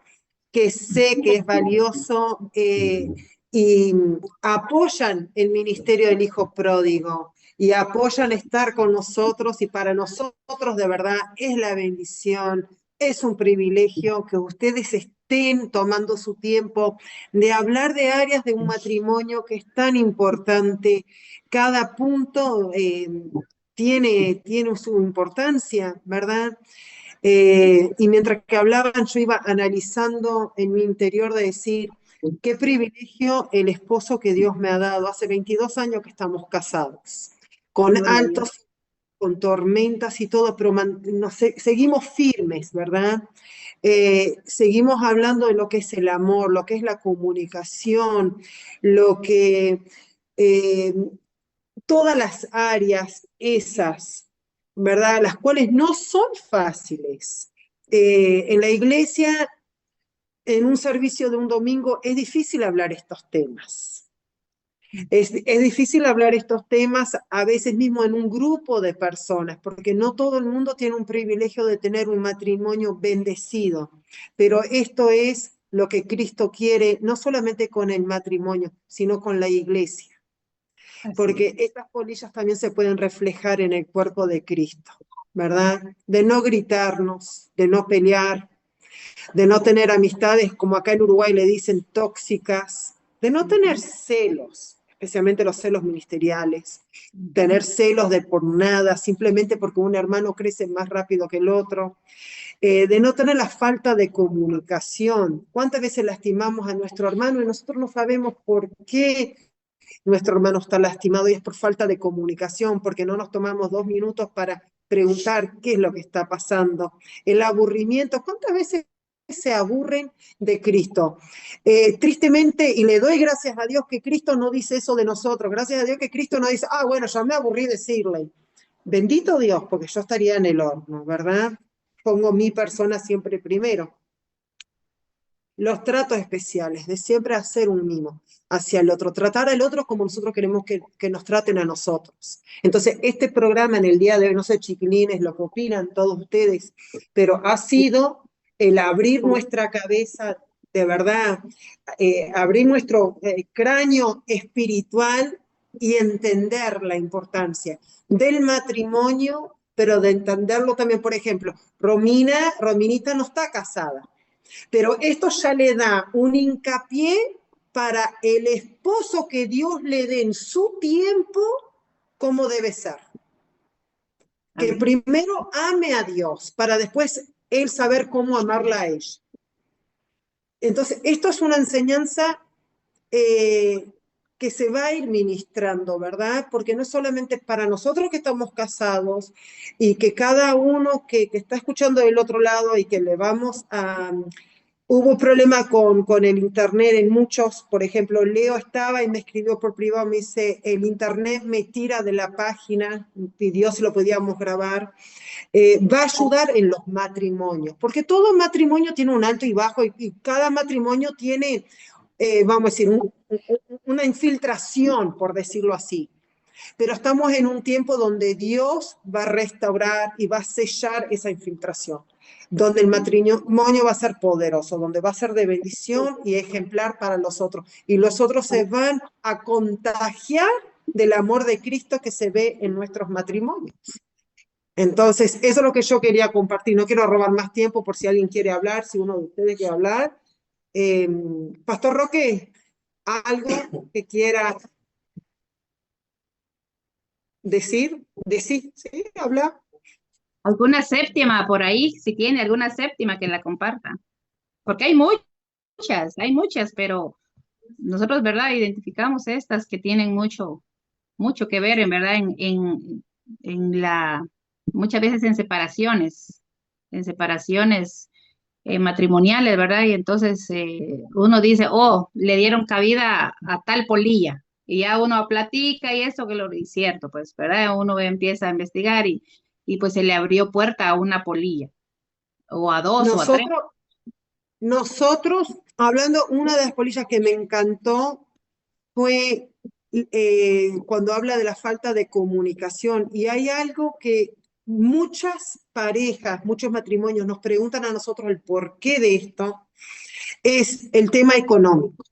que sé que es valioso, y apoyan el ministerio del Hijo Pródigo y apoyan estar con nosotros, y para nosotros de verdad es la bendición, es un privilegio que ustedes estén tomando su tiempo de hablar de áreas de un matrimonio que es tan importante. Cada punto tiene su importancia, ¿verdad? Y mientras que hablaban, yo iba analizando en mi interior de decir, qué privilegio el esposo que Dios me ha dado. Hace 22 años que estamos casados, con Gloria a Dios. altos, con tormentas y todo, pero seguimos firmes, ¿verdad? Seguimos hablando de lo que es el amor, lo que es la comunicación, lo que eh, todas las áreas esas, ¿verdad? Las cuales no son fáciles. En la iglesia, en un servicio de un domingo, es difícil hablar estos temas. Es difícil hablar estos temas a veces mismo en un grupo de personas, porque no todo el mundo tiene un privilegio de tener un matrimonio bendecido, pero esto es lo que Cristo quiere, no solamente con el matrimonio, sino con la iglesia, Así porque es. estas polillas también se pueden reflejar en el cuerpo de Cristo, ¿verdad? De no gritarnos, de no pelear, de no tener amistades, como acá en Uruguay le dicen, tóxicas, de no tener celos, especialmente los celos ministeriales, tener celos de por nada, simplemente porque un hermano crece más rápido que el otro, de no tener la falta de comunicación. ¿Cuántas veces lastimamos a nuestro hermano y nosotros no sabemos por qué nuestro hermano está lastimado, y es por falta de comunicación, porque no nos tomamos 2 minutos para preguntar qué es lo que está pasando? El aburrimiento, ¿cuántas veces se aburren de Cristo? Tristemente, y le doy gracias a Dios que Cristo no dice eso de nosotros, gracias a Dios que Cristo no dice, ah, bueno, ya me aburrí de decirle. Bendito Dios, porque yo estaría en el horno, ¿verdad? Pongo mi persona siempre primero. Los tratos especiales, de siempre hacer un mimo hacia el otro, tratar al otro como nosotros queremos que nos traten a nosotros. Entonces, este programa en el día de hoy, no sé, chiquilines, lo que opinan todos ustedes, pero ha sido el abrir nuestra cabeza, de verdad, abrir nuestro cráneo espiritual y entender la importancia del matrimonio, pero de entenderlo también. Por ejemplo, Rominita no está casada, pero esto ya le da un hincapié para el esposo que Dios le dé en su tiempo como debe ser. Que Amén. primero ame a Dios para después él saber cómo amarla a ella. Entonces, esto es una enseñanza que se va a ir ministrando, ¿verdad? Porque no es solamente para nosotros que estamos casados y que cada uno que está escuchando del otro lado y que le vamos a... Hubo problema con el internet en muchos, por ejemplo, Leo estaba y me escribió por privado, me dice, el internet me tira de la página, pidió si lo podíamos grabar. Va a ayudar en los matrimonios, porque todo matrimonio tiene un alto y bajo, y cada matrimonio tiene, vamos a decir, una infiltración, por decirlo así. Pero estamos en un tiempo donde Dios va a restaurar y va a sellar esa infiltración, donde el matrimonio va a ser poderoso, donde va a ser de bendición y ejemplar para los otros. Y los otros se van a contagiar del amor de Cristo que se ve en nuestros matrimonios. Entonces, eso es lo que yo quería compartir. No quiero robar más tiempo por si alguien quiere hablar, si uno de ustedes quiere hablar. Pastor Roque, algo que quiera decir, sí, habla. ¿Alguna séptima por ahí? Si tiene alguna séptima que la comparta. Porque hay muchas, pero nosotros, ¿verdad? Identificamos estas que tienen mucho que ver, en verdad, en muchas veces en separaciones matrimoniales, ¿verdad? Y entonces uno dice, oh, le dieron cabida a tal polilla. Y ya uno platica y eso que lo es cierto, pues, ¿verdad? Uno empieza a investigar y pues se le abrió puerta a una polilla. o a dos o a tres. Nosotros, hablando, una de las polillas que me encantó fue cuando habla de la falta de comunicación. Y hay algo que muchas parejas, muchos matrimonios nos preguntan a nosotros el porqué de esto, es el tema económico.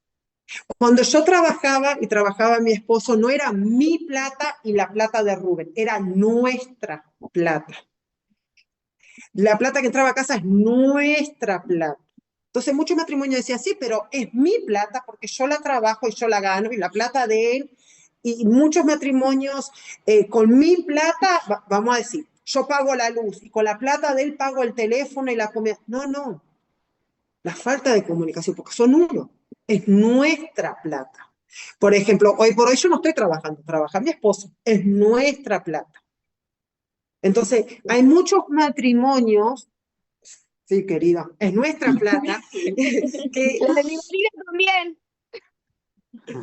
Cuando yo trabajaba y trabajaba mi esposo, no era mi plata y la plata de Rubén, era nuestra plata. La plata que entraba a casa es nuestra plata. Entonces muchos matrimonios decían, sí, pero es mi plata porque yo la trabajo y yo la gano y la plata de él. Y muchos matrimonios con mi plata, vamos a decir, yo pago la luz y con la plata de él pago el teléfono y la comida. No, no, la falta de comunicación, porque son uno, es nuestra plata. Por ejemplo, hoy por hoy yo no estoy trabajando, trabaja mi esposo, es nuestra plata. Entonces, hay muchos matrimonios, sí, querida, es nuestra plata, que, La de mi marido también.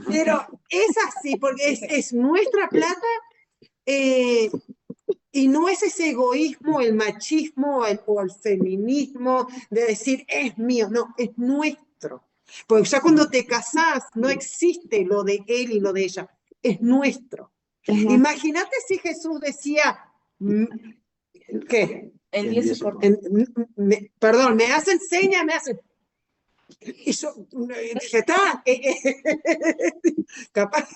pero es así, porque es nuestra plata y no es ese egoísmo, el machismo o el feminismo de decir es mío, no, es nuestro. Porque ya cuando te casás no existe lo de él y lo de ella, es nuestro. Imagínate si Jesús decía, ¿qué? El 10 se corta. Perdón, me hacen señas, me hacen. Y yo dije, está, capaz,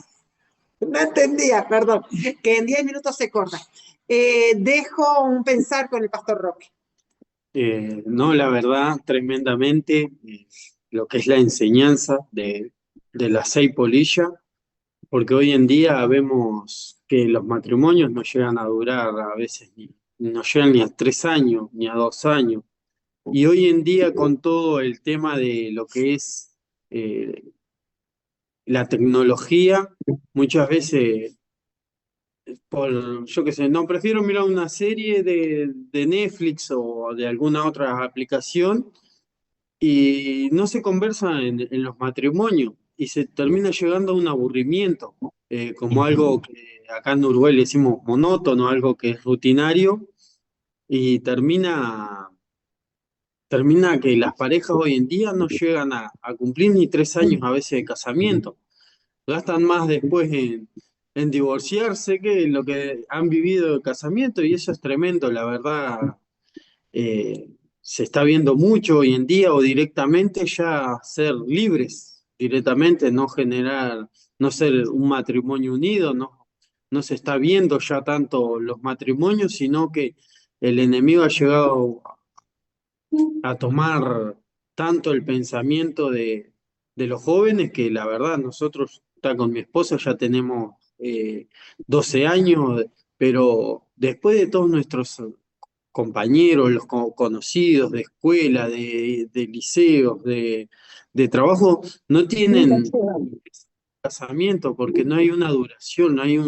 no entendía, perdón, que en 10 minutos se corta. Dejo un pensar con el pastor Roque. No, la verdad, tremendamente, lo que es la enseñanza de las 6 polillas, porque hoy en día vemos que los matrimonios no llegan a durar a veces, no llegan ni a 3 años, ni a 2 años. Y hoy en día con todo el tema de lo que es la tecnología, muchas veces yo qué sé, no, prefiero mirar una serie de Netflix o de alguna otra aplicación y no se conversa en los matrimonios y se termina llegando a un aburrimiento, como algo que acá en Uruguay le decimos monótono, algo que es rutinario y termina que las parejas hoy en día no llegan a cumplir ni 3 años a veces de casamiento. Gastan más después en divorciarse que lo que han vivido de casamiento y eso es tremendo, la verdad. Se está viendo mucho hoy en día o directamente ya ser libres, directamente no generar, no ser un matrimonio unido, no se está viendo ya tanto los matrimonios, sino que el enemigo ha llegado a tomar tanto el pensamiento de los jóvenes que la verdad nosotros, está con mi esposa, ya tenemos 12 años, pero después de todos nuestros compañeros, los conocidos de escuela, de liceos, de trabajo, no tienen casamiento porque no hay una duración, no hay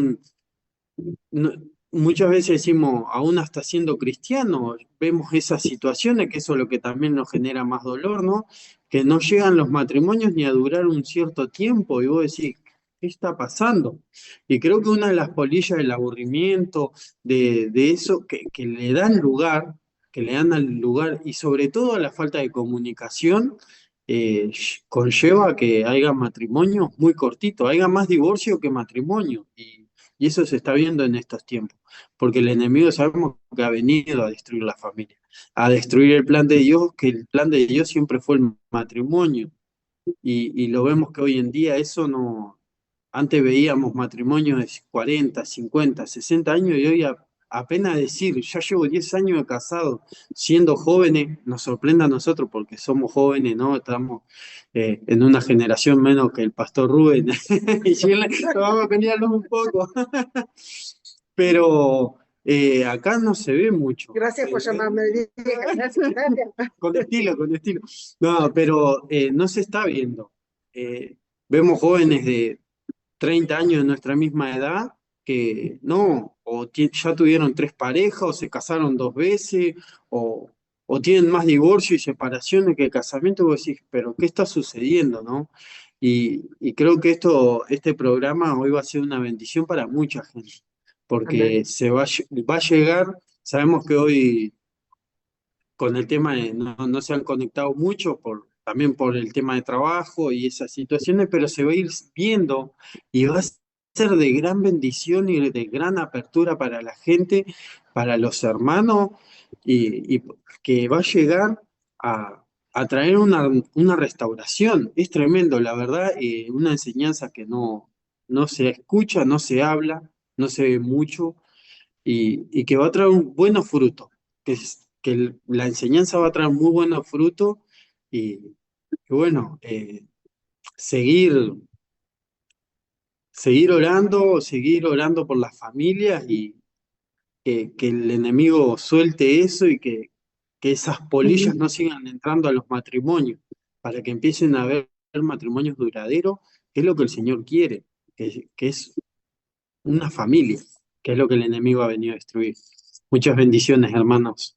no- muchas veces decimos, aún hasta siendo cristiano, vemos esas situaciones, que eso es lo que también nos genera más dolor, ¿no? Que no llegan los matrimonios ni a durar un cierto tiempo, y vos decís, ¿qué está pasando? Y creo que una de las polillas del aburrimiento, de eso, que le dan lugar, que le dan al lugar, y sobre todo a la falta de comunicación, conlleva que haya matrimonios muy cortitos, haya más divorcio que matrimonio. Y eso se está viendo en estos tiempos, porque el enemigo sabemos que ha venido a destruir la familia, a destruir el plan de Dios, que el plan de Dios siempre fue el matrimonio. Y lo vemos que hoy en día eso no, antes veíamos matrimonios de 40, 50, 60 años y hoy apenas decir, ya llevo 10 años de casado, siendo jóvenes, nos sorprende a nosotros porque somos jóvenes, ¿no? Estamos en una generación menos que el pastor Rubén, y si él- vamos a pelearnos un poco, pero acá no se ve mucho. Gracias por llamarme. Gracias, gracias. Con estilo, con estilo. No, pero no se está viendo. Vemos jóvenes de 30 años de nuestra misma edad que no, o ya tuvieron 3 parejas, o se casaron 2 veces, o tienen más divorcio y separaciones que casamiento, y vos decís, pero ¿qué está sucediendo, no? Y creo que este programa hoy va a ser una bendición para mucha gente, porque Amén. va a llegar, sabemos que hoy con el tema de no se han conectado mucho también por el tema de trabajo y esas situaciones, pero se va a ir viendo y va a ser de gran bendición y de gran apertura para la gente, para los hermanos, y que va a llegar a traer una restauración. Es tremendo, la verdad, una enseñanza que no se escucha, no se habla, no se ve mucho y que va a traer un buenos frutos, la enseñanza va a traer muy buenos frutos y bueno, seguir, seguir orando por las familias y que el enemigo suelte eso y que esas polillas no sigan entrando a los matrimonios, para que empiecen a haber matrimonios duraderos, que es lo que el Señor quiere, que es una familia, que es lo que el enemigo ha venido a destruir. Muchas bendiciones, hermanos.